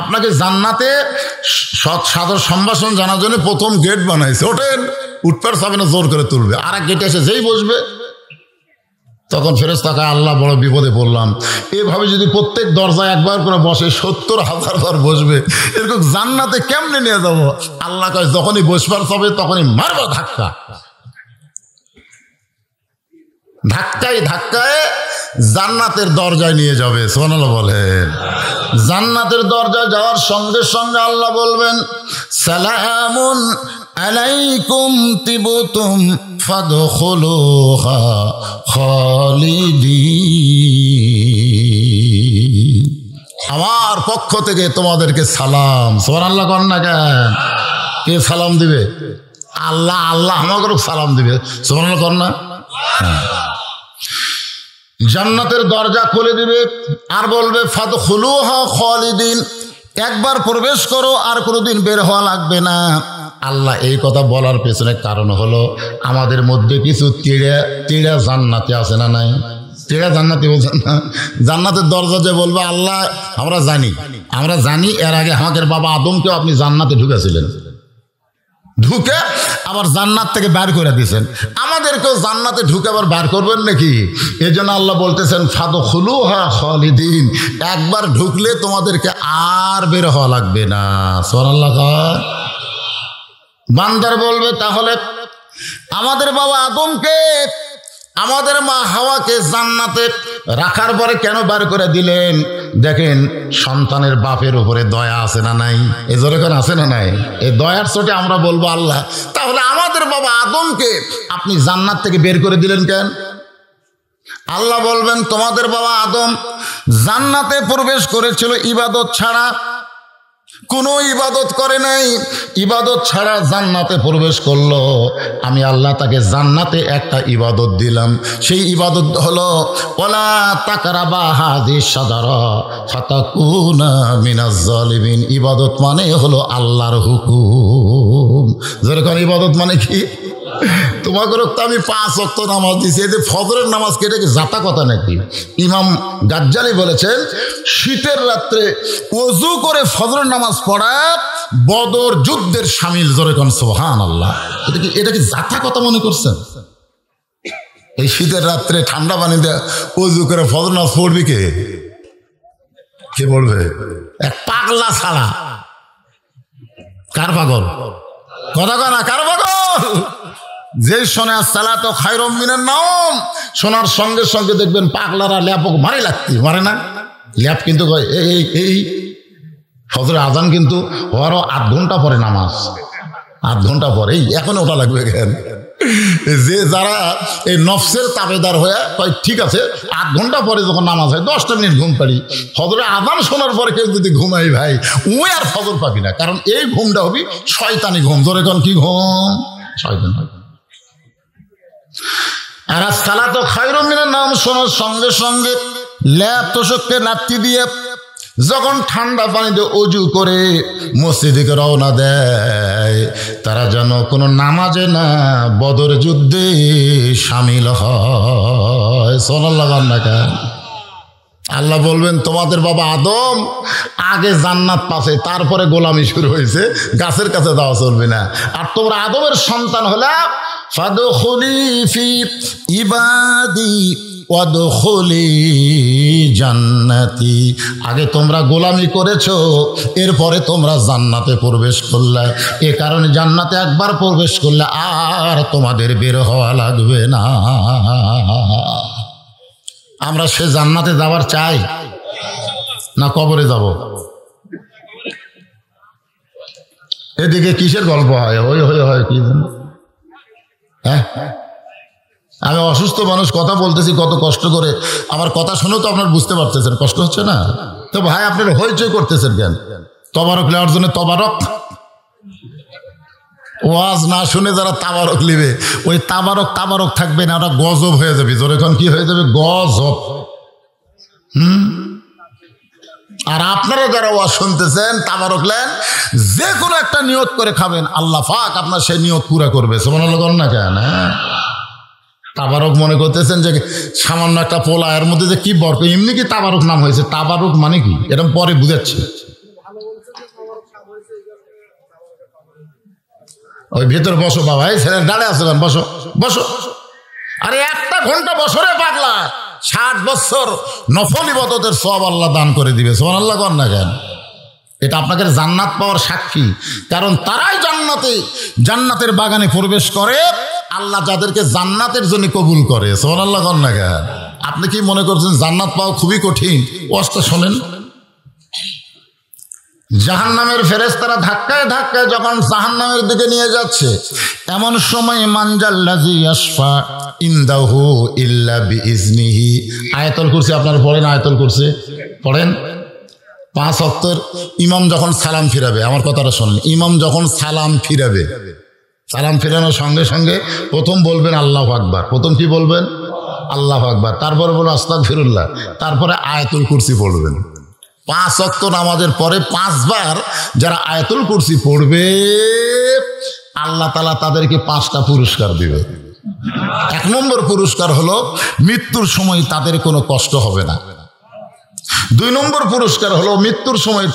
[SPEAKER 1] আপনাকে জান্নাতে সাদর সম্ভাষণ জানার জন্য প্রথম গেট বানাইছে, ওঠেন। উঠপার চাবে না, জোর করে তুলবে। আর এক গেটে এসে যেই বসবে তখন ফেরেশতাকে আল্লাহ বড় বিপদে পড়লাম। এভাবে যদি প্রত্যেক দরজায় একবার করে বসে 70,000 বার বসবে, এরকম জান্নাতে কেমনে নিয়ে যাবো? আল্লাহ কয় যখনই বসবার চাবে তখনই মারবো ধাক্কা, ধাক্কায় ধাক্কায় জান্নাতের দরজায় নিয়ে যাবে। সুবহানাল্লাহ বলেন। জান্নাতের দরজায় যাওয়ার সঙ্গে সঙ্গে আল্লাহ বলবেন সালামুন আলাইকুম তিবতুম ফাদখুলুহা খালিদিন। আমার পক্ষ থেকে তোমাদেরকে সালাম। সুবহানাল্লাহ কর না কেন? কে সালাম দিবে? আল্লাহ। আল্লাহ আমাকে সালাম দিবে। সুবহানাল্লাহ কর না? জান্নাতের দরজা খুলে দিবে আর বলবে ফাদখুলুহা খালিদিন, একবার প্রবেশ করো আর কোনোদিন বের হওয়া লাগবে না। আল্লাহ এই কথা বলার পেছনে কারণ হলো আমাদের মধ্যে কিছু তেড়া জান্নাতে আছে না নাই? তেড়া জান্নাতি বলছেন না? জান্নাতের দরজা যে বলবে আল্লাহ আমরা জানি এর আগে আমাদের বাবা আদমকেও আপনি জান্নাতে ঢুকেছিলেন, ঢুকে আবার জান্নাত থেকে বের করে দিয়েছেন, আমাদেরকেও জান্নাতে ঢুকে আবার বের করবেন নাকি? এই জন্য আল্লাহ বলতেছেন ফাদখুলুহা খালিদিন, একবার ঢুকলে তোমাদেরকে আর বের হওয়া লাগবে না। সুবহানাল্লাহ। বান্দার বলবে তাহলে আমাদের বাবা আদমকে আমাদের মা হাওয়াকে জান্নাতে রাখার পরে কেন বার করে দিলেন? দেখেন সন্তানের বাপের উপরে দয়া আছে না নাই? এ যেরকম আছে না নাই? এই দয়ার চোটে আমরা বলবো আল্লাহ তাহলে আমাদের বাবা আদমকে আপনি জান্নাত থেকে বের করে দিলেন কেন? আল্লাহ বলবেন তোমাদের বাবা আদম জান্নাতে প্রবেশ করেছিল ইবাদত ছাড়া, কোনো ইবাদত করে নাই, ইবাদত ছাড়া জান্নাতে প্রবেশ করলো। আমি আল্লাহ তাকে জান্নাতে একটা ইবাদত দিলাম, সেই ইবাদত হলো ওয়ালা তাকরাবা হাযিহিশ শাজারা ফাতাকুনা মিনাজ জালিমিন। ইবাদত মানে হলো আল্লাহর হুকুম। যেরকম ইবাদত মানে কি? তোমাকে তো আমি 5 ওয়াক্ত নামাজ দিছি, এই যে ফজরের নামাজ কেটে কি জাতা কথা নাকি? ইমাম গাজ্জালি বলেছেন শীতের রাত্রে ওযু করে ফজরের নামাজ পড়া বদর যুদ্ধের শামিল। যেরকম সুবহানাল্লাহ। এটা কি জাতা কথা মনে করছেন? এই শীতের রাত্রে ঠান্ডা পানি দিয়ে ওযু করে ফজর নামাজ পড়বি কে পড়বে? এক পাগলা ছাড়া। কার পাগল? কথা কনা কার পাগল? যে শোনে সালাতু খায়রুম মিনান নাওম, শোনার সঙ্গে সঙ্গে দেখবেন পাগলারা ল্যাপক মারে লাগতে মারে না। ল্যাপ কিন্তু এই ফজরের আজান কিন্তু ওরও 8 ঘন্টা পরে নামাজ, 8 ঘন্টা পরে। এখন ওটা লাগবে কেন? যে যারা এই নফসের তাবেদার হয়ে কয় ঠিক আছে 8 ঘন্টা পরে যখন নামাজ হয় 10টা মিনিট ঘুম পাড়ি, ফজরের আজান শোনার পরে কেউ যদি ঘুমাই ভাই ওই আর ফজর পাবি না, কারণ এই ঘুমটা হবি শয়তানি ঘুম। ধরে কোন কি ঘুম? শয়তান। আর সালাতু খায়রুম মিনান নাওম শোনার সঙ্গে সঙ্গে ল্যাপ তোষককে লাত্তি দিয়ে যখন ঠান্ডা পানিতে ওযু করে মসজিদে রওনা দেয়, তারা যেন কোনো নামাজে না বদর যুদ্ধে শামিল হয়। সুবহানাল্লাহ। আল্লাহ বলবেন তোমাদের বাবা আদম আগে জান্নাত পাশে, তারপরে গোলামি শুরু হয়েছে, গাছের কাছে যাওয়া চলবে না। আর তোমরা আদমের সন্তান হলে ফাদখুলি ফি ইবাদি ওয়াদখুলি জান্নাতি, আগে তোমরা গোলামি করেছো, এরপরে তোমরা জান্নাতে প্রবেশ করলে। এ কারণে জান্নাতে একবার প্রবেশ করলে আর তোমাদের বের হওয়া লাগবে না। আমরা সে জান্নাতে যাবার চাই না কবরে যাব? এদিকে কিসের গল্প হয়? ওই হয় কি হ্যাঁ, আমি অসুস্থ মানুষ, কথা বলতেছি কত কষ্ট করে, আমার কথা শুনেও তো আপনার বুঝতে পারতেছেন কষ্ট হচ্ছে না? তো ভাই আপনারা হইচই করতেছেন কেন? তবারক নেওয়ার জন্য তবারক, ওয়াজ না শুনে যারা তাবারক লিবে, ওই তাবারক থাকবে না, ওটা গজব হয়ে যাবে। জোরে এখন কি হয়ে যাবে? গজব। আর আপনারা যারা ওয়াজ শুনতেছেন তাবারক লেন, যে কোনো একটা নিয়ত করে খাবেন, আল্লাহ পাক আপনার সেই নিয়ত পুরা করবে। সুবহানাল্লাহ না কেন? তাবারক মনে করতেছেন যে সামান্য একটা পোলা, এর মধ্যে যে কি বরকত, এমনি কি তাবারক নাম হয়েছে? তাবারক মানে কি এরকম পরে বুঝাচ্ছি। ওই ভেতর বসো বাবা, এই ছেলে দাঁড়ে আসো, বসো বসো। আরে একটা ঘন্টা বছরে পাগলা, 60 বছর নফল ইবাদতের সওয়াব আল্লাহ দান করে দিবে। সুবহানাল্লাহ কর না কেন? এটা আপনাকে জান্নাত পাওয়ার সাক্ষী। কারণ তারাই জান্নাতের বাগানে প্রবেশ করে আল্লাহ যাদেরকে জান্নাতের জন্য কবুল করে। সুবহানাল্লাহ কর না কেন? আপনি কি মনে করছেন জান্নাত পাওয়া খুবই কঠিন? ওয়াজটা শোনেন। জাহান্নামের ফেরেশতারা ধাক্কায় ধাক্কায় যখন জাহান্নামের দিকে নিয়ে যাচ্ছে, এমন সময় মানজাল্লাযী ইয়াশফা ইনদাহু ইল্লা বিইজনিহি। আয়াতুল কুরসি আপনারা পড়েন, আয়াতুল কুরসি পড়েন। 5 ওয়াক্তের ইমাম যখন সালাম ফিরাবে, আমার কথাটা শুনুন, ইমাম যখন সালাম ফিরাবে, সালাম ফিরানোর সঙ্গে সঙ্গে প্রথম বলবেন আল্লাহু আকবার। প্রথম কি বলবেন? আল্লাহু আকবার। তারপরে বলবেন আস্তাগফিরুল্লাহ। তারপরে আয়াতুল কুরসি পড়বেন। 5 ওয়াক্ত নামাজের পরে 5 বার যারা আয়াতুল কুরসি পড়বে, আল্লাহ তাআলা তাদেরকে 5টা পুরস্কার দিবে। 1 নম্বর পুরস্কার হলো মৃত্যুর সময় তাদের কোনো কষ্ট হবে না। 2 নম্বর পুরস্কার হলো মৃত্যুর সময়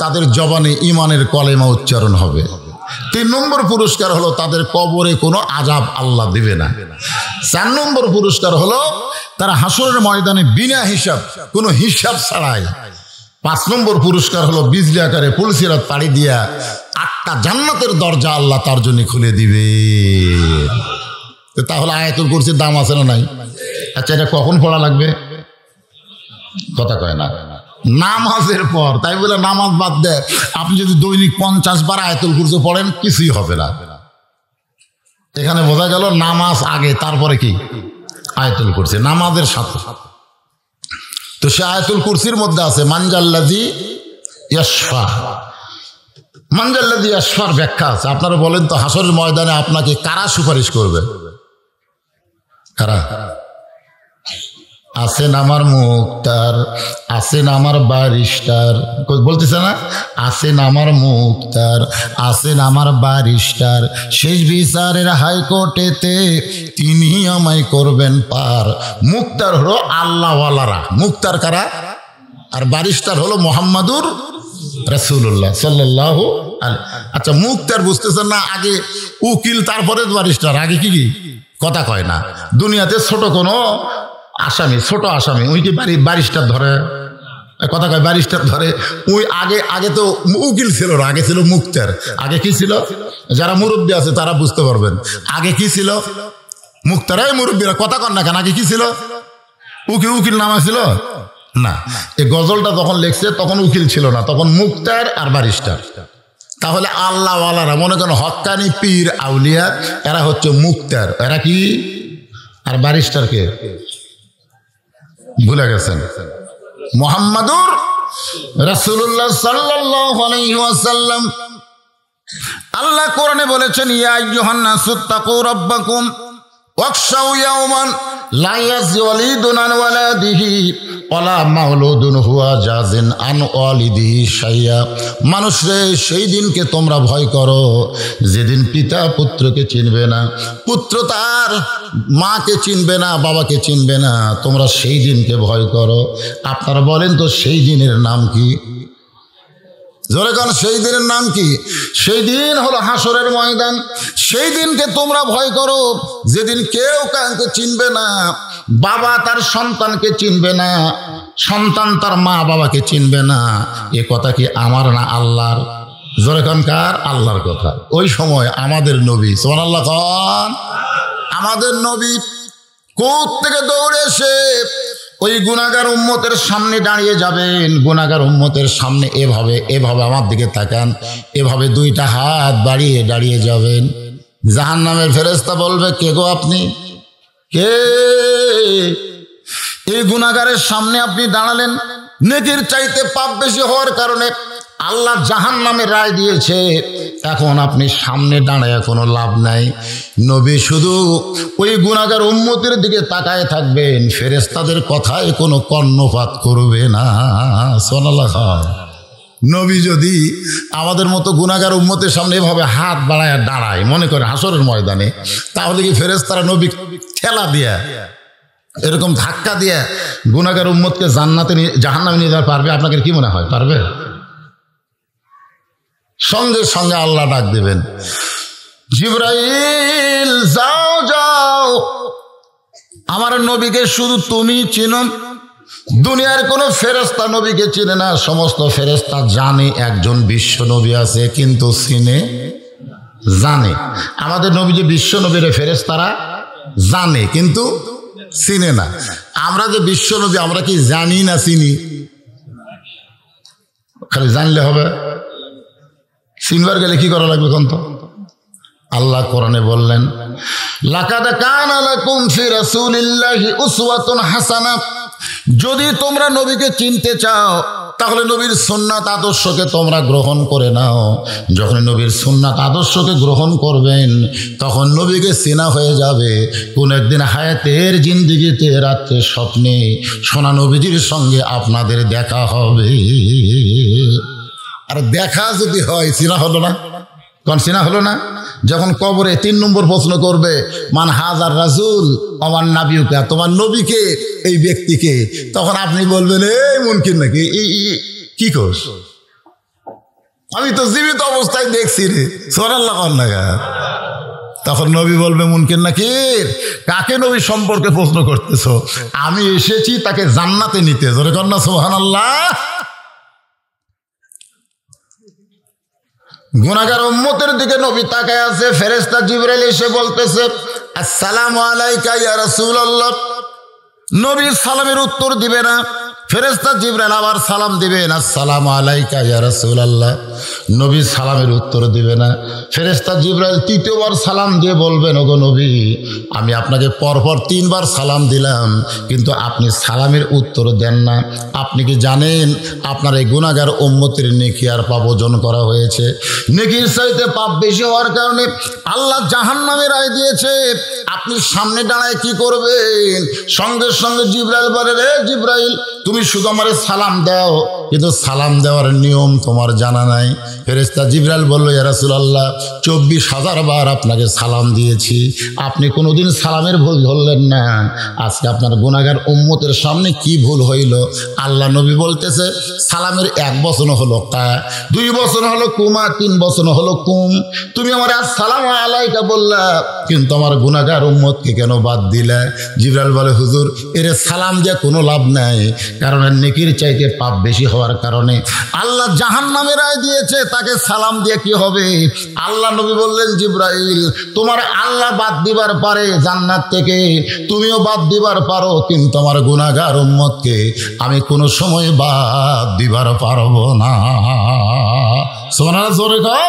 [SPEAKER 1] তাদের জবানে ঈমানের কলেমা উচ্চারণ হবে। 3 নম্বর পুরস্কার হলো তাদের কবরে কোনো আযাব আল্লাহ দিবে না। 4 নম্বর পুরস্কার হলো তারা হাসরের ময়দানে বিনা হিসাব, কোনো হিসাব ছাড়াই। 5 নম্বর পুরস্কার হলো বিজলি আকারে পুলসিরাত পাড়ি দিয়া 8টা জান্নাতের দরজা আল্লাহ তার জন্য খুলে দিবে। তাহলে আয়াতুল কুরসির দাম আছে না নাই? আচ্ছা, এটা কখন পড়া লাগবে? কথা কয় না। নামাজের পর। তাই বলে নামাজ বাদ দেয়, আপনি যদি দৈনিক 50 বার আয়াতুল কুরসি পড়েন কিছুই হবে না। এখানে বোঝা গেল নামাজ আগে, তারপরে কি আয়াতুল কুরসি, নামাজের সাথে। তো সে আয়াতুল কুরসির মধ্যে আছে মানজাল্লাযী ইয়াশফা। মানজাল্লাযী ইয়াশফার ব্যাখ্যা আছে। আপনারা বলেন তো, হাসরের ময়দানে আপনাকে কারা সুপারিশ করবে? কারা? আছেন আমার মুক্তার, আছেন আমার ব্যারিস্টার, বলতেছে না? আছেন আমার মুক্তার, আছেন আমার ব্যারিস্টার, শেষ বিচারের হাইকোর্টেতে তিনি আমায় করবেন পার। মুক্তার হলো আল্লাহওয়ালারা। মুক্তার কারা? আর ব্যারিস্টার হলো মুহাম্মাদুর রাসূলুল্লাহ সাল্লাল্লাহু আলাইহি। আচ্ছা, মুক্তার বুঝতেছেন না? আগে উকিল, তারপরে ব্যারিস্টার। আগে কি কথা কয় না? দুনিয়াতে ছোট কোনো আসামি, ছোট আসামি, ওই কি ব্যারিস্টার ধরে? কথা কয় ব্যারিস্টার ধরে। ওই আগে তো উকিল ছিল না, আগে ছিল মুক্তার। আগে কি ছিল? যারা মুরব্বী আছে তারা বুঝতে পারবেন। আগে কি ছিল? মুক্তার। এই মুরব্বীরা কথা কন না কেন? আগে কি ছিল? উকিল নামা ছিল না। এই গজলটা যখন লেখছে তখন উকিল ছিল না, তখন মুক্তার আর ব্যারিস্টার। তাহলে আল্লাহওয়ালারা, মনে করেন হক্কানি পীর আউলিয়া, এরা হচ্ছে মুক্তার। এরা কি? আর ব্যারিস্টার কে? ভুলে গেছেন? মুহাম্মাদুর রাসূলুল্লাহ সাল্লাল্লাহু আলাইহি ওয়াসাল্লাম। আল্লাহ কোরআনে বলেছেন, ইয়া আইয়ুহান নাসু তাকু রাব্বাকুম ওয়াকশাউ ইয়াওমান লা ইয়াজি ওয়ালিদুন আন ওয়ালাদিহি ওয়ালা মাউলুদুন হুয়া জাজিন আন ওয়ালিদিহি শাইয়া। মানুষ রে, সেই দিনকে তোমরা ভয় করো যেদিন পিতা পুত্রকে চিনবে না, পুত্র তার মাকে চিনবে না, বাবাকে চিনবে না। তোমরা সেই দিনকে ভয় করো। আপনারা বলেন তো সেই দিনের নাম কি? জোরে কোন, সেই দিনের নাম কি? সেই দিন হলো হাসরের ময়দান। সেই দিনকে তোমরা ভয় করো যেদিন কেউ কাউকে চিনবে না, বাবা তার সন্তানকে চিনবে না, সন্তান তার মা বাবাকে চিনবে না। এ কথা কি আমার না আল্লাহর? জোরে কোন, কার? আল্লাহর কথা। ওই সময় আমাদের নবী সুবহানাল্লাহ খান, আমাদের নবী কোথ থেকে দৌড়ে এসে ওই গুনাহগার উম্মতের সামনে দাঁড়িয়ে যাবেন। গুনাহগার উম্মতের সামনে এভাবে এভাবে আমার দিকে তাকান, এভাবে দুইটা হাত বাড়িয়ে দাঁড়িয়ে যাবেন। জাহান্নামের ফেরেশতা বলবে, কে গো আপনি? কে? এই গুনাহগারের সামনে আপনি দাঁড়ালেন। নেকির চাইতে পাপ বেশি হওয়ার কারণে আল্লাহ জাহান্নামের রায় দিয়েছে। এখন আপনি সামনে দাঁড়ায় কোনো লাভ নাই। নবী শুধু ওই গুনাহগার উম্মতের দিকে তাকায় থাকবেন, ফেরেশতাদের কথায় কোনো কর্ণপাত করবে না। সুবহানাল্লাহ। নবী যদি আমাদের মতো গুনাহগার উম্মতের সামনে এভাবে হাত বাড়ায় দাঁড়ায়, মনে করেন হাসরের ময়দানে, তাহলে কি ফেরেশতারা নবী ঠেলা দিয়া, এরকম ধাক্কা দিয়ে গুনাহগার উম্মতকে জান্নাতে জাহান্নামে নিয়ে যেতে পারবে? আপনাদের কি মনে হয় পারবে? সঙ্গে সঙ্গে আল্লাহ ডাক দেবেন, জিবরাইল যাও যাও, আমার নবীকে শুধু তুমি চিনো। দুনিয়ার কোনো ফেরেশতা নবীকে চিনে না। সমস্ত ফেরেশতা জানে একজন বিশ্ব নবী আছে, কিন্তু চিনে জানে। আমাদের নবী যে বিশ্ব নবীর ফেরেশতারা জানে কিন্তু চিনে না। আমরা যে বিশ্ব নবী, আমরা কি জানি না চিনি? খালি জানলে হবে? চিনবার গেলে কি করা লাগবে কোন? তো আল্লাহ কোরআনে বললেন, লাকাদ কানা লাকুম ফি রাসূলিল্লাহি উসওয়াতুন হাসানাহ। যদি তোমরা নবীকে চিনতে চাও তাহলে নবীর সুন্নাত আদর্শকে তোমরা গ্রহণ করে নাও। যখন নবীর সুন্নাত আদর্শকে গ্রহণ করবেন তখন নবীকে চেনা হয়ে যাবে। কোন একদিন হায়াতের জিন্দেগিতে রাত্রে স্বপ্নে সোনা নবীজির সঙ্গে আপনাদের দেখা হবে। আর দেখা যদি হয়, চেনা হলো না? কোন চেনা হলো না? যখন কবরে 3 নম্বর প্রশ্ন করবে, মান হাজার রাসূল আমার নাবিউকা, তোমার নবীকে, এই ব্যক্তিকে, তখন আপনি বলবেন, এই মুনকির নাকি, কি কোস, আমি তো জীবিত অবস্থায় দেখছি রে। সুবহানাল্লাহ। তখন নবী বলবে, মুনকির নাকির, কাকে নবী সম্পর্কে প্রশ্ন করতেছ? আমি এসেছি তাকে জান্নাতে নিতে। জোরে কর না সুবহানাল্লাহ। গুনাহগার উম্মতের দিকে নবী তাকায় আছে। ফেরেশতা জিবরাইল এসে বলতেছে, আসসালামু আলাইকা ইয়া রাসূলুল্লাহ। নবী সালামের উত্তর দিবে না। ফেরেশতা জিবরাইল আবার সালাম দিবেন, আসসালামু আলাইকা ইয়া রাসূলুল্লাহ। নবী সালামের উত্তর দিবে না। ফেরেশতা জিবরাইল 3য়বার সালাম দিয়ে বলবেন, ওগো নবী, আমি আপনাকে পরপর 3 বার সালাম দিলাম, কিন্তু আপনি সালামের উত্তর দেন না। আপনি কি জানেন আপনার এই গুনাহগার উম্মতের নেকি আর পাপ ওজন করা হয়েছে? নেকির চাইতে পাপ বেশি হওয়ার কারণে আল্লাহ জাহান্নামের রায় দিয়েছে। আপনি সামনে দাঁড়ায় কি করবেন? সঙ্গে সঙ্গে জিবরাইল বলে, রে জিবরাইল, তুমি শুধু আমারে সালাম দাও, কিন্তু সালাম দেওয়ার নিয়ম তোমার জানা নাই। ফেরেশতা জিবরাইল বলল, ইয়া রাসূলুল্লাহ, 24,000 বার আপনাকে সালাম দিয়েছি, আপনি কোনোদিন সালামের ভুল ধরলেন না। আজকে আপনার গুনাহগার উম্মতের সামনে কি ভুল হইল? আল্লাহ নবী বলতেছে, সালামের 1 বচন হলো কা, 2 বচন হলো কুমা, 3 বচন হলো কুম। তুমি আমার আসসালামু আলাইকা বললা, কিন্তু আমার গুনাহগার উম্মতকে কেন বাদ দিলা? জিবরাইল বলে, হুজুর, এর সালাম দিয়ে কোনো লাভ নাই, কারণ নেকির চাইতে পাপ বেশি হওয়ার কারণে আল্লাহ জাহান্নামের রায় দিয়েছে। তাকে সালাম দিয়ে কি হবে? আল্লাহ নবী বললেন, জিবরাইল, তোমার আল্লাহ বাদ দিবার পারে জান্নাত থেকে, তুমিও বাদ দিবার পারো, কিন্তু আমার গুনাহগার উম্মতকে আমি কোনো সময় বাদ দিবার পারবো না। সুবহানাল্লাহ, জোরে কর।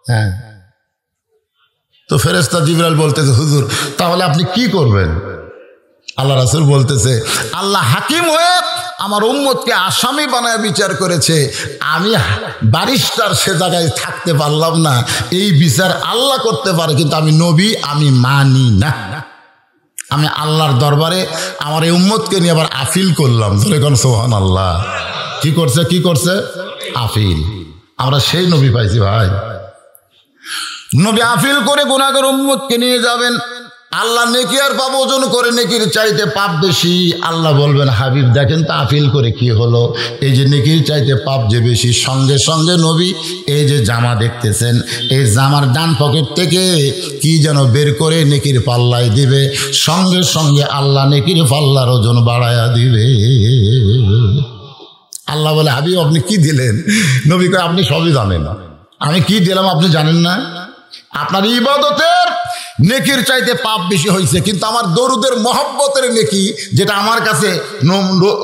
[SPEAKER 1] হ্যাঁ। তো ফেরেশতা জিবরাইল বলতেছে, হুজুর, তাহলে আপনি কি করবেন? আল্লাহ রাসূল বলতেছে, আল্লাহ হাকিম হয়ে আমার উম্মতকে আসামি বানায় বিচার করেছে, আমি ব্যারিস্টার সে জায়গায় থাকতে পারলাম না। এই বিচার আল্লাহ করতে পারে, কিন্তু আমি নবী, আমি মানি না। আমি আল্লাহর দরবারে আমার এই উম্মতকে নিয়ে আবার আপিল করলাম। সুবহানাল্লাহ। কি করছে আপিল। আমরা সেই নবী পাইছি ভাই। নবী আপিল করে গুনাহগার উম্মতকে নিয়ে যাবেন। আল্লাহ নেকি আর পাপ ওজন করে, নেকির চাইতে পাপ বেশি। আল্লাহ বলবেন হাবিব দেখেন তো আপিল করে কি হলো, এই যে নেকির চাইতে পাপ যে বেশি। সঙ্গে সঙ্গে নবী এই যে জামা দেখতেছেন, এই জামার ডান পকেট থেকে কি যেন বের করে নেকির পাল্লায় দিবে। সঙ্গে সঙ্গে আল্লাহ নেকির পাল্লার ওজন বাড়ায়া দিবে। আল্লাহ বলে হাবিব আপনি কি দিলেন? নবী কয় আপনি সবই জানেন, আমি কি দিলাম আপনি জানেন না? আপনার ইবাদতের নেকির চাইতে পাপ বেশি হয়েছে, কিন্তু আমার দরুদের মহব্বতের নেকি যেটা আমার কাছে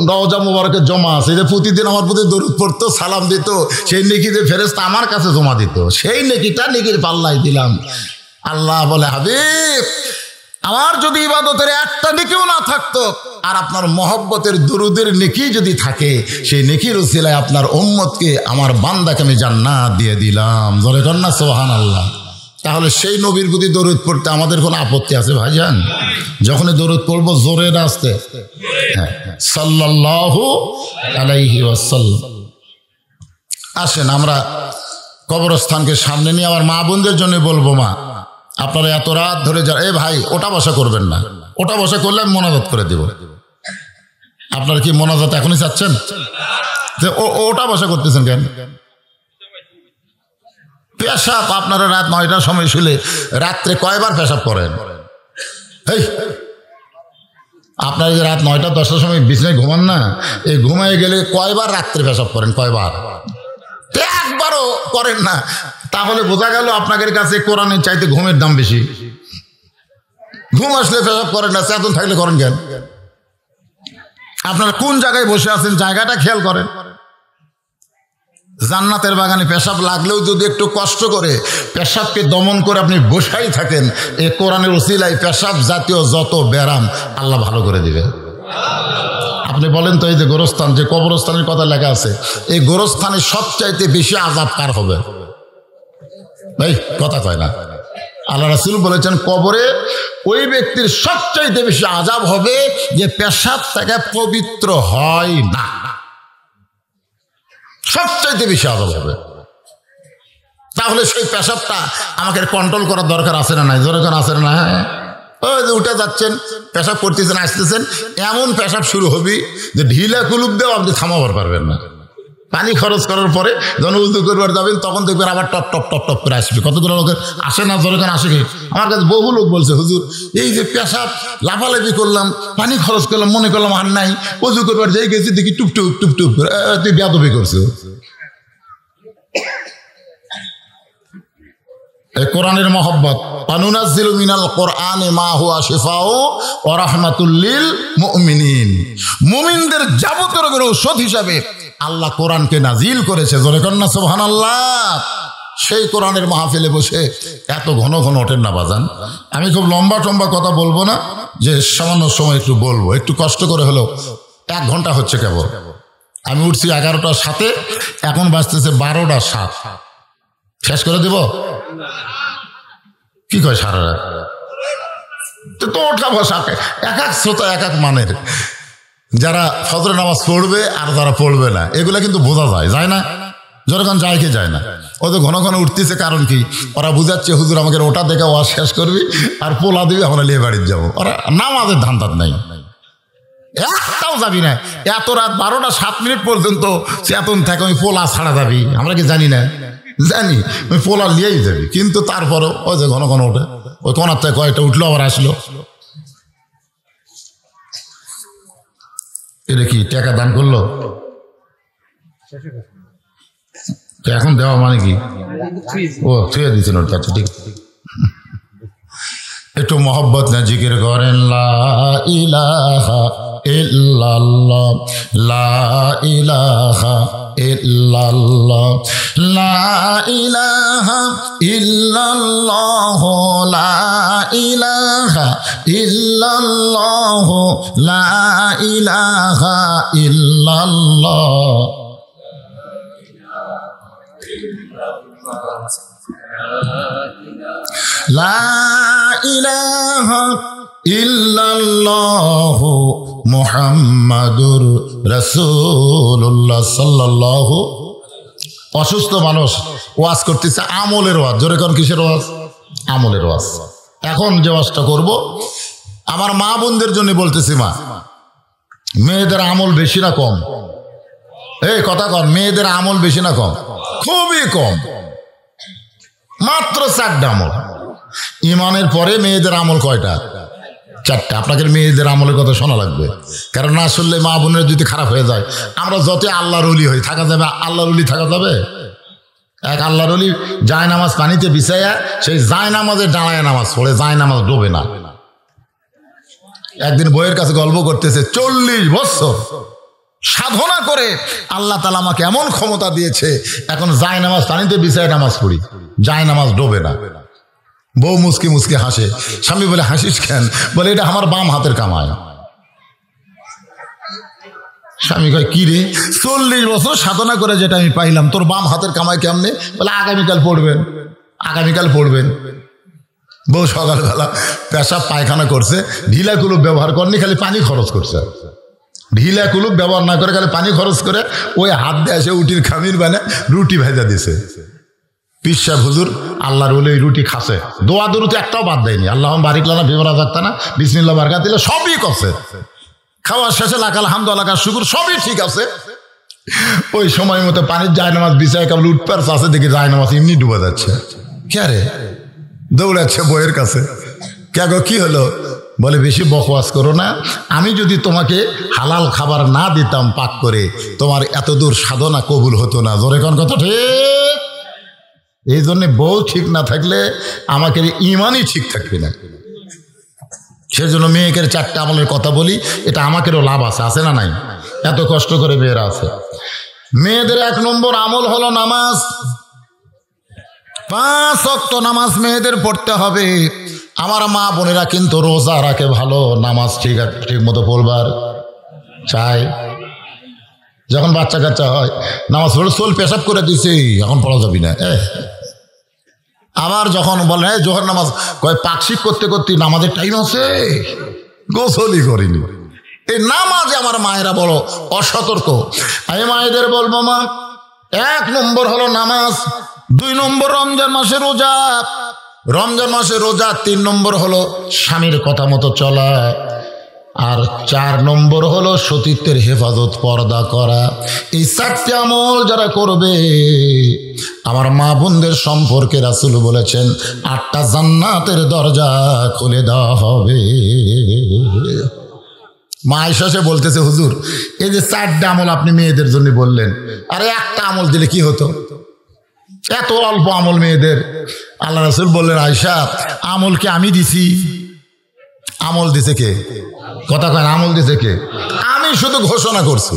[SPEAKER 1] রওজা মুবারকে জমা আছে, যে প্রতিদিন আমার প্রতি দরুদ পড়তো, সালাম দিত, সেই নেকি যে ফেরেশতা আমার কাছে জমা দিত, সেই নেকিটা নেকির পাল্লায় দিলাম। আল্লাহ বলে হাবিব আমার যদি ইবাদতের একটা নেকিও না থাকতো, আর আপনার মহব্বতের দরুদের নেকি যদি থাকে, সেই নেকির উসিলায় আপনার উম্মতকে, আমার বান্দাকে আমি জান্নাত দিয়ে দিলাম। জোরে কর না সুবহানাল্লাহ। তাহলে সেই নবীর প্রতি দরুদ পড়তে আমাদের কোনো আপত্তি আছে ভাইজান? যখনই দরুদ পড়বো জোরে আসতে, হ্যাঁ, সাল্লাল্লাহু আলাইহি ওয়াসাল্লাম। আসেন আমরা কবরস্থানকে সামনে নিয়ে আমার মা বোনদের জন্য বলবো, মা আপনারা এত রাত ধরে যা, এ ভাই ওটা বসা করবেন না, ওটা বসা করলে আমি মোনাজাত করে দেব। আপনারা কি মোনাজাত এখনই চাচ্ছেন? ওটা বসা করতেছেন কেন? পেশাব আপনারা রাত 9টার সময় শুলে রাত্রে কয়বার পেশাব করেন? এই আপনারা যে রাত 9টা 10টার সময় বিছানায় ঘুমান না, এই ঘুমায় গেলে কয়বার রাত্রে পেশাব করেন? কয়বার? একবারও করেন না। তাহলে বোঝা গেল আপনাদের কাছে কোরআনের চাইতে ঘুমের দাম বেশি। ঘুম আসলে পেশাব করেন না, চেতন থাকলে করেন কেন? আপনারা কোন জায়গায় বসে আছেন জায়গাটা খেয়াল করেন। জান্নাতের বাগানে পেশাব লাগলেও যদি একটু কষ্ট করে পেশাবকে দমন করে আপনি বসাই থাকেন, এই কোরআনের উসিলায় পেশাব জাতীয় যত ব্যারাম আল্লাহ ভালো করে দিবে। আপনি বলেন তো, এই যে গোরস্থান, যে কবরস্থানের কথা লেখা আছে, এই গোরস্থানে সবচাইতে বেশি আযাব কার হবে? ভাই কথা কয় না। আল্লাহ রাসূল বলেছেন কবরে ওই ব্যক্তির সবচাইতে বেশি আযাব হবে যে পেশাব থেকে পবিত্র হয় না, সবচাইতে বেশি আযাব হবে। তাহলে সেই পেশাবটা আমাকে কন্ট্রোল করার দরকার আছে না নাই? দরকার আছে না? হ্যাঁ, ওই যে উঠে যাচ্ছেন, পেশাব করতেছেন, আসতেছেন, এমন পেশাব শুরু হবি যে ঢিলা কুলুপ দেও আপনি থামাবার পারবেন না। পানি খরচ করার পরে যখন উজু করবার যাবেন তখন দেখবেন আবার টপ টপ টপ টপ করে আসবে। কতগুলো লোকের আসে না? দরকার আসে কি? আমার কাছে বহু লোক বলছে হুজুর এই যে পেশাব লাফালাফি করলাম, পানি খরচ করলাম, মনে করলাম আর নাই, উজু করবার যাই গেছি দেখি টুপ টুপ টুপ টুপ, তুই বেয়াদবি করছো। এই কোরআনের মহব্বত, আনুনাজ্জিলু মিনাল কোরআনি মা হুয়া শিফাউ ওয়া রাহমাতুল লিল মুমিনিন। মুমিনদের যাবতীয় রোগের ঔষধ হিসাবে আল্লাহ কোরআনকে নাজিল করেছে। জোরে কর না সুবহানাল্লাহ। সেই কোরআনের মাহফিলে বসে এত ঘন ঘন ওঠেন না বাজান। আমি খুব লম্বা টম্বা কথা বলবো না, যে সামান্য সময় একটু বলবো, একটু কষ্ট করে হলেও। 1 ঘন্টা হচ্ছে কেবল। আমি উঠছি 11টার সাথে, এখন বাজতেছে 12টার 7। শেষ করে দেব? কি কয় সারা রাত তো ওঠা বসা এক এক শ্রোতা এক এক মানের। যারা ফজরের নামাজ পড়বে আর যারা পড়বে না, এগুলা কিন্তু বোঝা যায় না? যখন যায় কি যায় না? ও তো ঘন ঘন উঠতেছে, কারণ কি? ওরা বুঝাচ্ছে হুজুর আমাকে ওটা দেখে ওয়াজ শেষ করবি আর পোলা দিবি, আমরা লিয়ে বাড়িতে যাবো। ওরা নামাজের ধান্দাত নাই, একটাও যাবি না। এত রাত 12টা 7 পর্যন্ত চেতন থাকে, ওই পোলা ছাড়া যাবি? আমরা কি জানি না? জানি, ওই পোলা লিয়েই যাবি। কিন্তু তারপরও ওই যে ঘন ঘন ওঠে, ওই কোনার থেকে কয়েকটা উঠলো আবার আসলো। এটা কি টাকা দান করলো? এখন দেওয়া মানে কি? ও ছুঁয়ে দিচ্ছেন ওর কাছে। ঠিক, একটু মহব্বত না জিকির করেন, লা ইলাহা ইল্লাল্লাহ, লা ইলাহা ইল্লাল্লাহ, লা ইলাহা ইলাহা ইল্লাল্লাহ লা ইলাহা ইল্লাল্লাহ লা ইলাহা ইল্লাল্লাহ লা ইলাহা ইল্লাল্লাহ মুহাম্মাদুর রাসূলুল্লাহ সাল্লাল্লাহু। অসুস্থ মানুষ ওয়াজ করতেছে, আমলের ওয়াজ। জোরে কোন কিসের ওয়াজ? আমলের ওয়াজ। এখন যে ওয়াজটা করব আমার মা বোনদের জন্য বলতেছি, মা মেয়েদের আমল বেশি না কম? এই কথা কন, মেয়েদের আমল বেশি না কম? খুবই কম, মাত্র 4টা আমল। ইমানের পরে মেয়েদের আমল কয়টা? 4টা। আপনাকে মেয়েদের আমলের কথা শোনা লাগবে, কারণ না শুনলে মা বোনের যদি খারাপ হয়ে যায়। আমরা যত আল্লাহর ওলি হই, থাকা যাবে? আল্লাহর ওলি থাকা যাবে? এক আল্লাহর ওলি জায় নামাজ পানিতে বিছাইয়া সেই জায় নামাজে দাঁড়ায় নামাজ পড়ে, জায় নামাজ ডোবে না। একদিন বইয়ের কাছে গল্প করতেছে, 40 বছর সাধনা করে আল্লাহ তাআলা আমাকে এমন ক্ষমতা দিয়েছে, এখন জায় নামাজ পানিতে বিছায় নামাজ পড়ি, জায় নামাজ ডোবে না। বউ মুসকি মুসকি হাসে। স্বামী বলে, হাসিস কেন? বলে, এটা আমার বাম হাতের কামায়। স্বামী কয়, কি রে? 40 বছর সাধনা করে যেটা আমি পাইলাম, তোর বাম হাতের কামায় কেমনে? বলে, আগামীকাল পড়বেন, আগামীকাল পড়বেন। বউ সকালবেলা পেশাব পায়খানা করছে, ঢিলা কুলুপ ব্যবহার করেনি, খালি পানি খরচ করছে। ঢিলা কুলুপ ব্যবহার না করে খালি পানি খরচ করে ওই হাত দিয়ে এসে উটির খামির বানে রুটি ভেজা দিছে। পীর সাহেব হুজুর আল্লাহর ওলি ওই রুটি খাসে, দোয়া দরুতে একটাও বাদ দেয়নি। আল্লাহ বারিক লানা বিবরা যাক্তা না, বিসমিল্লাহ বারকাত দিলে সবই করছে। খাওয়ার শেষে লাকাল হামদ লাকাল শুকুর, সবই ঠিক আছে। ওই সময় মতো পানির জায়নামাজ বিছায় কেবল উঠপার আছে, দেখি জায়নামাজ এমনি ডুবে যাচ্ছে। কে রে? দৌড়াচ্ছে বইয়ের কাছে। কে গো, কি হলো? বলে, বেশি বকওয়াজ করো না, আমি যদি তোমাকে হালাল খাবার না দিতাম পাক করে, তোমার এত দূর সাধনা কবুল হতো না। জোরে কোন কথা ঠিক? এই জন্যে বউ ঠিক না থাকলে আমাকে ইমানই ঠিক থাকবে না। সেজন্য মেয়েকে 4টা আমলের কথা বলি, এটা আমাকেরও লাভ আছে, আছে না নাই? এত কষ্ট করে মেয়েরা আছে। মেয়েদের 1 নম্বর আমল হলো নামাজ। 5 ওয়াক্ত নামাজ মেয়েদের পড়তে হবে। আমার মা বোনেরা কিন্তু রোজা রাখে ভালো, নামাজ ঠিক মতো পড়বার চাই। যখন বাচ্চা কাচ্চা হয়, নামাজ পড়লে সোল পেশাব করে দিছে, এখন পড়া যাবি না। আবার যখন বলে জোহর নামাজ, কয় পাকশিক করতে করতে নামাজের টাইম আছে, গোসলই করিনি। এই নামাজে আমার মায়েরা বড় অসতর্ক। আমি মায়েদের বলবো, মা 1 নম্বর হলো নামাজ, 2 নম্বর রমজান মাসে রোজা, রমজান মাসে রোজা, 3 নম্বর হলো স্বামীর কথা মতো চলা, আর 4 নম্বর হলো সতীত্বের হেফাজত, পর্দা করা। এই 4টি আমল যারা করবে, আমার মা বোনদের সম্পর্কে রাসূল বলেছেন 8টা জান্নাতের দরজা খুলে দেওয়া হবে। মা আয়েশা সে বলতেছে, হুজুর এই যে 4টা আমল আপনি মেয়েদের জন্য বললেন, আরে 1টা আমল দিলে কি হতো? এত অল্প আমল মেয়েদের। আল্লাহ রাসূল বললেন, আয়েশা আমল কি আমি দিছি? আমল দিছে কে? কথা কয়, আমল দিছে কে? আমি শুধু ঘোষণা করছি।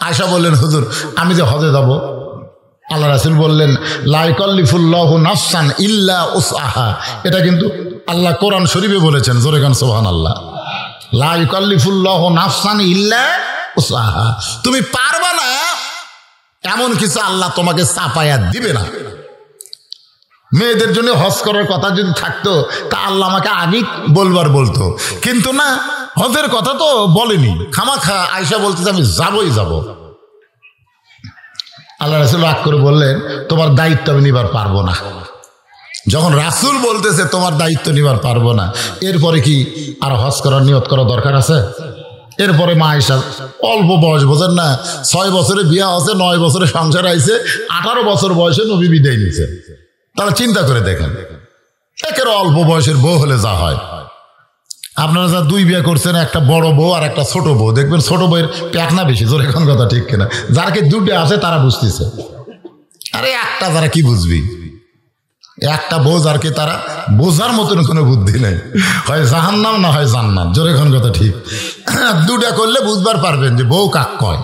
[SPEAKER 1] আয়েশা বললেন, হুজুর আমি যে হজে যাব। আল্লাহ রাসূল বললেন, লা ইয়াকাল্লিফুল্লাহু নাফসান ইল্লা উসআহা। এটা কিন্তু আল্লাহ কোরআন শরীফে বলেছেন। জোরে গান সুবহানাল্লাহ। লা ইয়াকাল্লিফুল্লাহু নাফসান ইল্লা উসআহা। তুমি পারবা না এমন কিছু আল্লাহ তোমাকে চাপায়া দিবে না। মেয়েদের জন্য হজ করার কথা যদি থাকতো তা আল্লাহ আমাকে আগেই বলতো, কিন্তু না, হজের কথা তো বলেনি। খামাখা আয়েশা বলতেছে আমি যাবই যাব। আল্লাহ রাসূল রাগ করে বললেন, তোমার দায়িত্ব আমি নিবার পারবো না। যখন রাসূল বলতেছে তোমার দায়িত্ব নিবার পারবো না, এরপরে কি আর হজ করার নিয়ত করা দরকার আছে? এরপরে মা আয়েশা অল্প বয়স, বোঝেন না, 6 বছরে বিয়ে আছে, 9 বছরে সংসার আইছে, 18 বছর বয়সে নবী বিদায় নিয়েছে। তারা চিন্তা করে দেখেন, একের অল্প বয়সের বউ হলে যা হয়। আপনারা যা 2 বিয়ে করছেন, একটা বড় বউ আর একটা ছোট বউ, দেখবেন ছোট বউয়ের প্যাকনা বেশি। জোরে এখন কথা ঠিক কিনা? যারা কি 2টে আছে তারা বুঝতেছে। আরে একটা যারা কি বুঝবি? একটা বউ যার কি তারা বোঝার মতন কোনো বুদ্ধি নেই, হয় জাহান্নাম না হয় জান্নাত। জোরে এখন কথা ঠিক? 2টা করলে বুঝবার পারবেন যে বউ কাক কয়।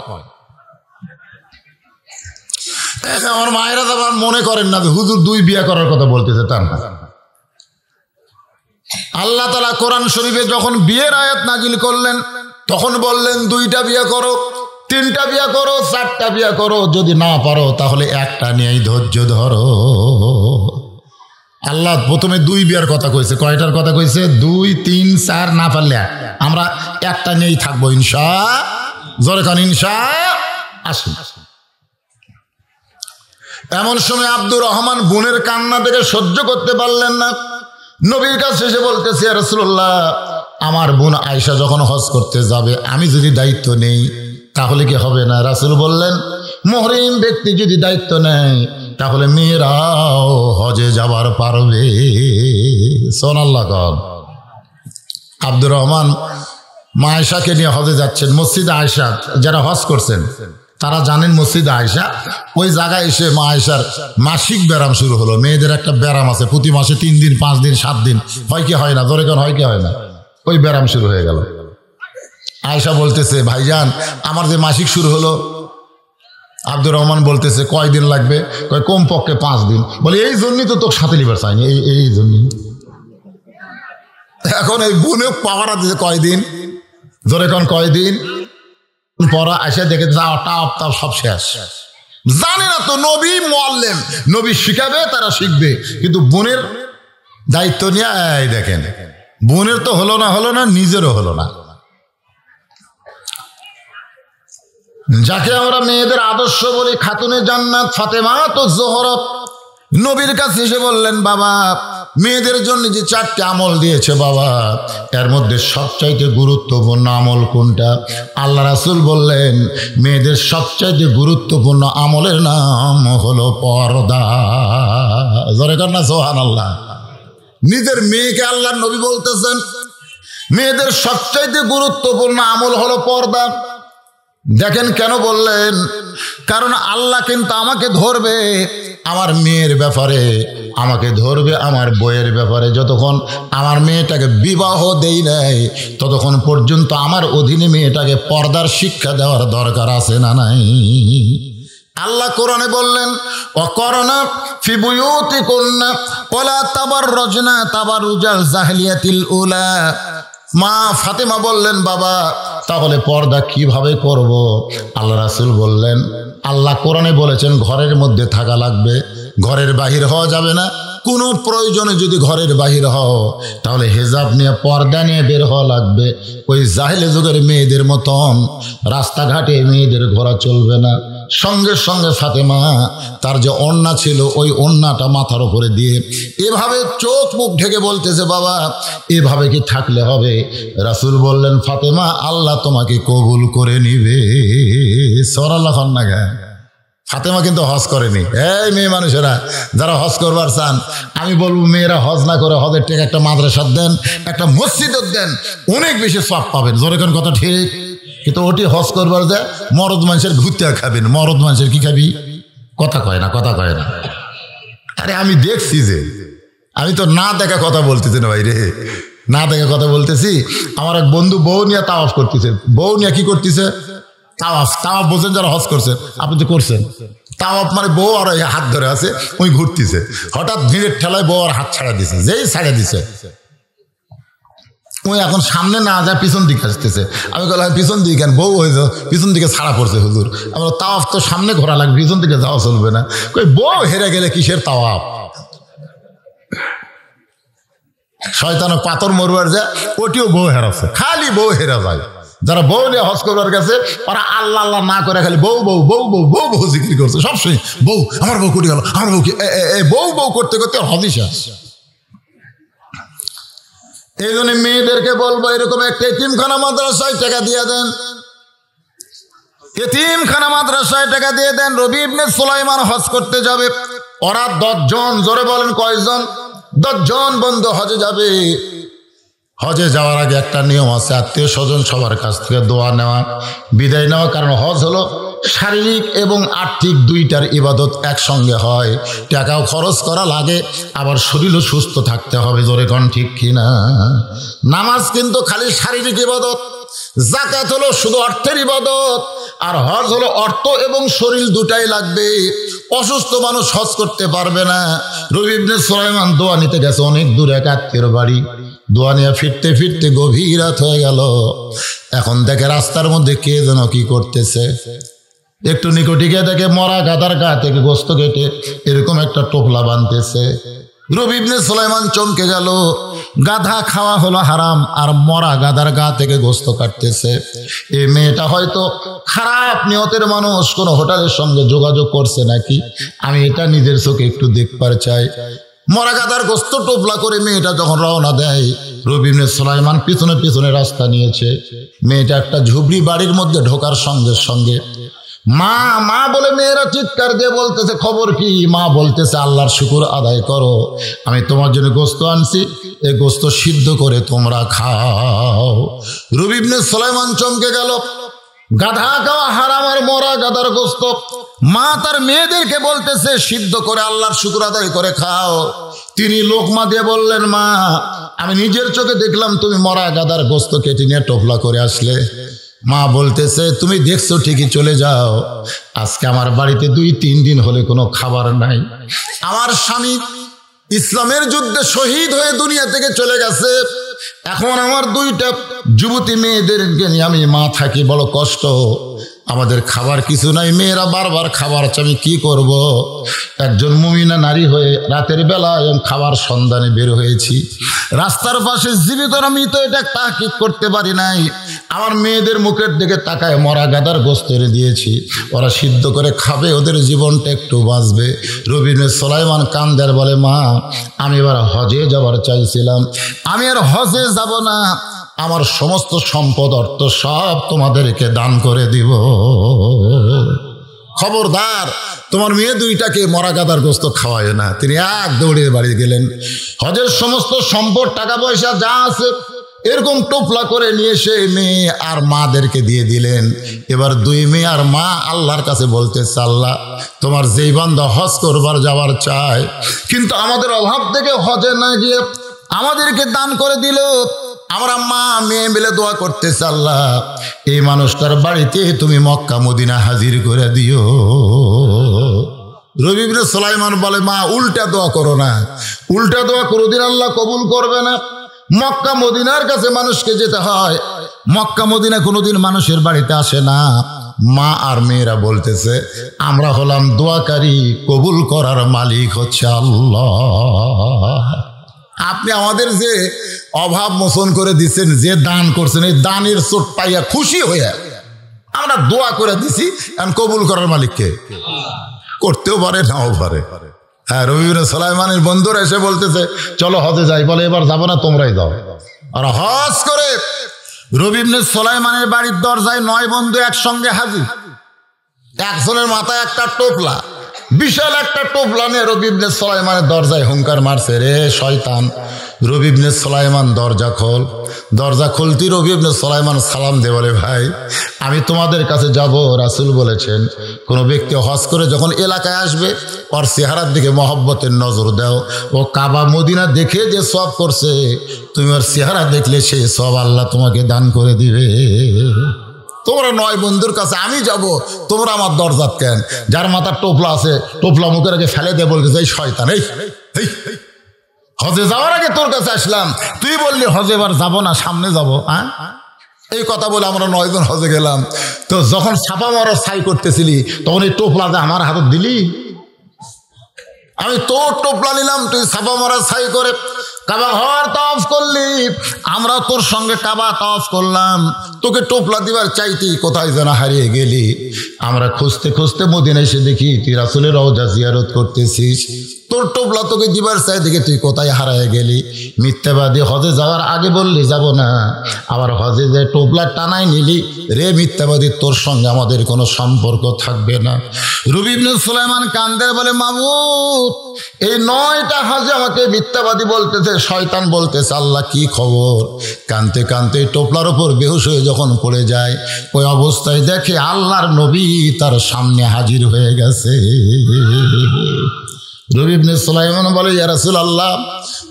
[SPEAKER 1] আমার মায়েরা আবার মনে করেন না যে হুজুর দুই বিয়ে করার কথা বলতেছে, তার না। আল্লাহ তাআলা কোরআন শরীফে যখন বিয়ের আয়াত নাজিল করলেন তখন বললেন 2টা বিয়ে করো, 3টা বিয়ে করো, 4টা বিয়ে করো, যদি না পারো তাহলে একটা নিয়েই ধৈর্য ধরো। আল্লাহ প্রথমে 2 বিয়ার কথা কইছে, কয়টার কথা কইছে? 2, 3, 4, না পারলে আমরা একটা নিয়েই থাকবো ইনশাআল্লাহ। জোরে কান ইনশাআল্লাহ। আসুন, এমন সময় আব্দুর রহমান বোনের কান্না থেকে সহ্য করতে পারলেন না, নবীর কাছে এসে বলতেছে, ইয়া রাসূলুল্লাহ, আমার বোন আয়েশা যখন হজ করতে যাবে আমি যদি দায়িত্ব নেই তাহলে কি হবে না? রাসূল বললেন, মুহরিম ব্যক্তি যদি দায়িত্ব নেয় তাহলে মেয়েরাও হজে যাবার পারবে। সুবহানাল্লাহ। আব্দুর রহমান মা আয়েশাকে নিয়ে হজে যাচ্ছেন। মসজিদে আয়েশা, যারা হজ করছেন তারা জানেন মসজিদে আয়েশা, ওই জায়গায় এসে মা আয়েশার মাসিক ব্যারাম শুরু হলো। মেয়েদের একটা ব্যারাম আছে, প্রতি মাসে 3 দিন 5 দিন 7 দিন, হয় কি হয় না? ধরে কেন হয় কি হয় না? ওই ব্যারাম শুরু হয়ে গেল। আয়েশা বলতেছে, ভাইজান আমার যে মাসিক শুরু হলো। আব্দুর রহমান বলতেছে, কয়দিন লাগবে? কমপক্ষে 5 দিন। বলে এই জন্যই তো তোর সাথে নিবার চাইনি, এই জন্যই। এখন এই বোনে পাওয়ারা দিতে কয়দিন? ধরে কোন কয়দিন পরা এসে দেখে টাপ সব শেষ। জানে না তো নবী মুআল্লিম, নবী শিখাবে, তারা শিখবে, কিন্তু বোনের দায়িত্ব নিয়ে এই দেখেন, বোনের তো হলো না, নিজেরও হলো না। যাকে আমরা মেয়েদের আদর্শ বলি, খাতুনে জান্নাত ফাতেমা তো জোহরা, নবীর কাছে এসে বললেন, বাবা মেয়েদের জন্য যে 4টে আমল দিয়েছে বাবা, এর মধ্যে সবচাইতে গুরুত্বপূর্ণ আমল কোনটা? আল্লাহ রাসূল বললেন, মেয়েদের সবচাইতে গুরুত্বপূর্ণ আমলের নাম হলো পর্দা। জোরে কর না সুবহানাল্লাহ। নিজের মেয়েকে আল্লাহর নবী বলতেছেন মেয়েদের সবচাইতে গুরুত্বপূর্ণ আমল হলো পর্দা। দেখেন কেন বললেন? কারণ আল্লাহ কিন্তু আমাকে ধরবে আমার মেয়ের ব্যাপারে, আমাকে ধরবে আমার বইয়ের ব্যাপারে। যতক্ষণ আমার মেয়েটাকে বিবাহ দেই নাই ততক্ষণ পর্যন্ত আমার অধীনে মেয়েটাকে পর্দার শিক্ষা দেওয়ার দরকার আছে না নাই? আল্লাহ কোরআনে বললেন, ওয়াকরনা ফি বুয়ুতিকুন্না ওয়ালা তাবাররাজনা তাবারুজাল জাহিলিয়াতিল উলা। মা ফাতেমা বললেন, বাবা তাহলে পর্দা কিভাবে করব? আল্লাহ রাসূল বললেন, আল্লাহ কোরআনে বলেছেন ঘরের মধ্যে থাকা লাগবে, ঘরের বাহির হওয়া যাবে না। কোনো প্রয়োজনে যদি ঘরের বাহির হও তাহলে হেজাব নিয়ে পর্দা নিয়ে বের হওয়া লাগবে। ওই জাহেলি যুগের মেয়েদের মতন রাস্তাঘাটে মেয়েদের ঘোরা চলবে না। সঙ্গে সঙ্গে ফাতেমা তার যে ওড়না ছিল ওই ওড়নাটা মাথার উপরে দিয়ে এভাবে চোখ মুখ ঢেকে বলতেছে, বাবা এভাবে কি থাকলে হবে? রাসূল বললেন, ফাতেমা আল্লাহ তোমাকে কবুল করে নিবে। সুবহানাল্লাহ। ফাতেমা কিন্তু হজ করেনি। এই মেয়ে মানুষেরা যারা হজ করবার চান, আমি বলবো মেয়েরা হজ না করে হজের টাকা একটা মাদ্রাসা দেন, একটা মসজিদ দেন, অনেক বেশি সওয়াব পাবেন। জোরে কোন কথা ঠিক? কিন্তু ওটি হজ করবার যে মরদ মানুষের ঘুরতে খাবেন, মরদ মানুষের কি খাবি? কথা কয় না। আরে আমি দেখছি যে, আমি তো না দেখা কথা বলতেছি না ভাই রে, না দেখা কথা বলতেছি। আমার এক বন্ধু বউ নিয়ে তাওয়াফ করতেছে। বউ নিয়ে কি করতেছে? তাওয়াফ বোঝেন যারা হজ করছে, আপনি তো করছেন। তাওয়াফ মানে বউ আর হাত ধরে আছে, ওই ঘুরতেছে। হঠাৎ ভিড়ের ঠেলায় বউ আর হাত ছাড়া দিছে, যেই ছাড়া দিছে ওই এখন সামনে না যায় পিছন দিকে আসতেছে। আমি বললাম পিছন দিকে কেন? বউ হয়েছে পিছন দিকে ছাড়া পড়ছে হুজুর। আমরা তাওয়াফ তো সামনে ঘোরা লাগবে, পিছন দিকে যাওয়া চলবে না। কই বউ হেরে গেলে কিসের তাওয়াফ? শয়তান পাথর মরবার যায়, ওটিও বউ হেরাচ্ছে, খালি বউ হেরা যায়। যারা বউ নিয়ে হজ করবার গেছে ওরা আল্লাহ আল্লাহ না করে খালি বউ বউ বউ বউ বউ বউ জিকির করছে সবসময়। বউ, আমার বউ কুটি গেল, আমার বউ কি বউ বউ করতে করতে হজই শেষ। এই জন্য মেয়েদেরকে বলবো, এরকম একটা এতিমখানা মাদ্রাসায় টাকা দিয়ে দেন, এতিমখানা মাদ্রাসায় টাকা দিয়ে দেন। রবি ইবনে সুলাইমান হজ করতে যাবে, ওরা 10 জন, জোরে বলেন কয়জন? 10 জন বন্ধু হজে যাবে। হজে যাওয়ার আগে একটা নিয়ম আছে, আত্মীয় স্বজন সবার কাছ থেকে দোয়া নেওয়া, বিদায় নেওয়া। কারণ হজ হলো শারীরিক এবং আর্থিক দুইটার ইবাদত একসঙ্গে হয়। টাকাও খরচ করা লাগে, আবার শরীরও সুস্থ থাকতে হবে। জোরে কোন ঠিক কিনা? নামাজ কিন্তু খালি শারীরিক ইবাদত, যাকাত হলো শুধু অর্থের ইবাদত, আর হজ হলো অর্থ এবং শরীর দুটাই লাগবে। অসুস্থ মানুষ হজ করতে পারবে না। রবি ইবনে সুলাইমান দোয়া নিতে গেছে অনেক দূরে, এক আত্মীয়ের বাড়ি। দোয়া নিয়ে ফিরতে ফিরতে গভীর রাত হয়ে গেল। এখন দেখে রাস্তার মধ্যে কে যেন কি করতেছে। একটু নিকটিকে দেখে মরা গাদার গা থেকে গোস্ত কেটে এরকম একটা টোপলা বানতেছে। রবি ইবনে সুলাইমান চমকে গেল। গাধা খাওয়া হলো হারাম, আর মরা গাধার গা থেকে গোস্ত কাটতেছে। এই মেয়েটা হয়তো খারাপ নিয়তের মানুষ, কোনো হোটেলের সঙ্গে যোগাযোগ করছে নাকি, আমি এটা নিজের চোখে একটু দেখবার চাই। মরা গাধার গোস্ত টোপলা করে মেয়েটা যখন রওনা দেয়, রবি ইবনে সুলাইমান পিছনে পিছনে রাস্তা নিয়েছে। মেয়েটা একটা ঝুবড়ি বাড়ির মধ্যে ঢোকার সঙ্গে সঙ্গে মা মা বলে মেয়েরা চিৎকার দিয়ে বলতেছে, খবর কি? মা বলতেছে, আল্লাহর শুকর আদায় করো, আমি তোমার জন্য গোস্ত আনছি, এই গোস্ত সিদ্ধ করে তোমরা খাও। রবি ইবনে সুলাইমান চমকে গেল। গাধা খাওয়া হারাম আর মরা গাধার গোস্ত। মা তার মেয়েদেরকে বলতেছে সিদ্ধ করে আল্লাহর শুকর আদায় করে খাও। তিনি লোকমা দিয়ে বললেন, মা আমি নিজের চোখে দেখলাম তুমি মরা গাধার গোস্ত কেটে নিয়ে টোপলা করে আসলে। মা বলতেছে, তুমি দেখছো ঠিকই, চলে যাও। আজকে আমার বাড়িতে 2-3 দিন হলে কোনো খাবার নাই। আমার স্বামী ইসলামের যুদ্ধে শহীদ হয়ে দুনিয়া থেকে চলে গেছে। এখন আমার 2টা যুবতী মেয়েদেরকে নিয়ে আমি মা থাকি, বড় কষ্ট। আমাদের খাবার কিছু নাই, মেয়েরা বারবার খাবার চাই, আমি কি করব? একজন মুমিনা নারী হয়ে রাতের বেলা খাবার সন্ধানে বের হয়েছি। রাস্তার পাশে জীবিত মৃত এটা তাহকিক করতে পারি নাই। আমার মেয়েদের মুখের দিকে তাকায় মরা গাদার গোস্ত এনে দিয়েছি, ওরা সিদ্ধ করে খাবে, ওদের জীবনটা একটু বাঁচবে। রবি ইবনে সুলাইমান কান্দার বলে, মা আমি এবার হজে যাবার চাইছিলাম, আমি আর হজে যাব না, আমার সমস্ত সম্পদ অর্থ সব তোমাদেরকে দান করে দিব। খবরদার তোমার মেয়ে 2টাকে মরা গাদার গোস্ত খাওয়ায় না। তিনি এক দৌড়ে বাড়ি গেলেন। হজের সমস্ত সম্পদ টাকা পয়সা যা আছে এরকম টোপলা করে নিয়ে এসে মেয়ে আর মাদেরকে দিয়ে দিলেন। এবার 2 মেয়ে আর মা আল্লাহর কাছে বলতেছে, আল্লাহ তোমার যেই বান্দা হজ করবার যাওয়ার চায়, কিন্তু আমাদের অভাব থেকে হজে না গিয়ে আমাদেরকে দান করে দিল। আমরা মা মেয়ে মিলে দোয়া করতেছে, আল্লাহ এই মানুষটার বাড়িতে তুমি মক্কা মদিনা হাজির করে দিও। রবি ইবনে সুলাইমান বলে, মা উল্টা দোয়া করো না, উল্টা দোয়া কোনোদিন আল্লাহ কবুল করবে না। মক্কা মদিনার কাছে মানুষকে যেতে হয়, মক্কা মদিনা কোনোদিন মানুষের বাড়িতে আসে না। মা আর মেয়েরা বলতেছে, আমরা হলাম দোয়াকারী, কবুল করার মালিক হচ্ছে আল্লাহ। আপনি আমাদের যে অভাব মোচন করে দিচ্ছেন, যে দান করছেন, এই দানের চোট পাইয়া খুশি হইয়া আমরা দোয়া করে দিছি, এখন কবুল করার মালিককে করতেও পারে নাও পারে। হ্যাঁ, রবি ইবনে সুলাইমানের বন্ধুরা এসে বলতেছে, চলো হজে যাই। বলে, এবার যাবো না, তোমরাই যাও। আর হজ করে রবি ইবনে সুলাইমানের বাড়ির দরজায় 9 বন্ধু একসঙ্গে হাজির। একজনের মাথায় একটা টোপলা, বিশাল একটা টোপলা নিয়ে রবি ইবনে সুলাইমানের দরজায় হুঙ্কার মারছে, রে শয়তান। রবি ইবনে সুলাইমান দরজা খোল। দরজা খুলতে রবি ইবনে সুলাইমান সালাম দিয়ে বলে, ভাই আমি তোমাদের কাছে যাব, রাসূল বলেছেন কোনো ব্যক্তি হজ করে যখন এলাকায় আসবে ওর চেহারার দিকে মহব্বতের নজর দাও। ও কাবা মদিনা দেখে যে সওয়াব করছে, তুমি ওর চেহারা দেখলে সেই সওয়াব আল্লাহ তোমাকে দান করে দিবে। তোমরা 9 বন্ধুর কাছে আমি যাব, তোমরা আমার দরজাত কেন? যার মাথার টোপলা আছে টোপলা মুখের আগে ফেলে দিয়ে বলতে, এই শয়তান, এই হজে যাওয়ার আগে তোর কাছে আসলাম, তুই বললি হজে এবার যাবো না, সামনে যাবো। হ্যাঁ, এই কথা বলে আমরা 9 জন হজে গেলাম। তো যখন ছাপা মারা ছাই করতেছিলি তখন এই টোপলাতে আমার হাতে দিলি, আমি তোর টোপলা নিলাম, তুই ছাপা মারা ছাই করে কাবা ঘর তাওয়াফ করলি, আমরা তোর সঙ্গে কাবা তাওয়াফ করলাম, তোকে টোপলা দিবার চাইতেই কোথায় যেন হারিয়ে গেলি। আমরা খুঁজতে খুঁজতে মদিনা এসে দেখি তুই রাসূলের রওজা জিয়ারত করতেছিস, তোর টোপলা তোকে দিবার চাই দেখে তুই কোথায় হারিয়ে গেলি। মিথ্যাবাদী, হজে যাওয়ার আগে বললি যাব না, আবার হজে যে টোপলা টানাই নিলি, রে মিথ্যাবাদী, তোর সঙ্গে আমাদের কোনো সম্পর্ক থাকবে না। রবি ইবনে সুলাইমান কান্দে বলে, মাবুদ এই 9টা হাজে আমাকে মিথ্যাবাদী বলতেছে, শয়তান বলতেছে, আল্লাহ কি খবর? কানতে কানতে টোপলার উপর বেহুশ হয়ে যখন পড়ে যায়, ওই অবস্থায় দেখে আল্লাহর নবী তার সামনে হাজির হয়ে গেছে। রবি ইবনে সুলাইমান বলে, ইয়া রাসূলুল্লাহ,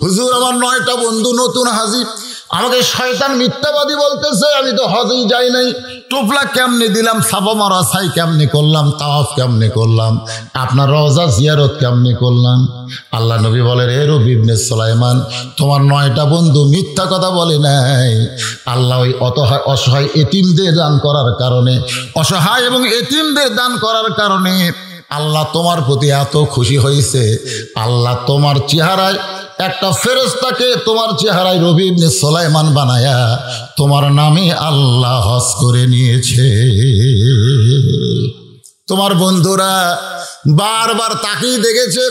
[SPEAKER 1] হুজুর আমার 9টা বন্ধু নতুন হাজির, আমাকে শয়তান মিথ্যাবাদী বলতেছে, আমি তো হজেই যাই নাই, টোপলা কেমনে দিলাম, সাবা মারা ছাই কেমনে করলাম, তাওয়াফ কেমনে করলাম, আপনার রওজা জিয়ারত কেমনে করলাম। আল্লাহ নবী বলে, রে রবি ইবনে সুলাইমান, তোমার 9টা বন্ধু মিথ্যা কথা বলে নাই। আল্লাহ ওই অসহায় এতিমদের দান করার কারণে, অসহায় এবং এতিমদের দান করার কারণে আল্লাহ তোমার প্রতি এত খুশি হয়েছে। আল্লাহ তোমার চেহারায় একটা ফেরেশতাকে তোমার চেহারায় রবি ইবনে সুলাইমান বানায়া তোমার নামে আল্লাহ হজ করে নিয়েছে। তোমার বন্ধুরা বারবার তাকিয়ে দেখেছে।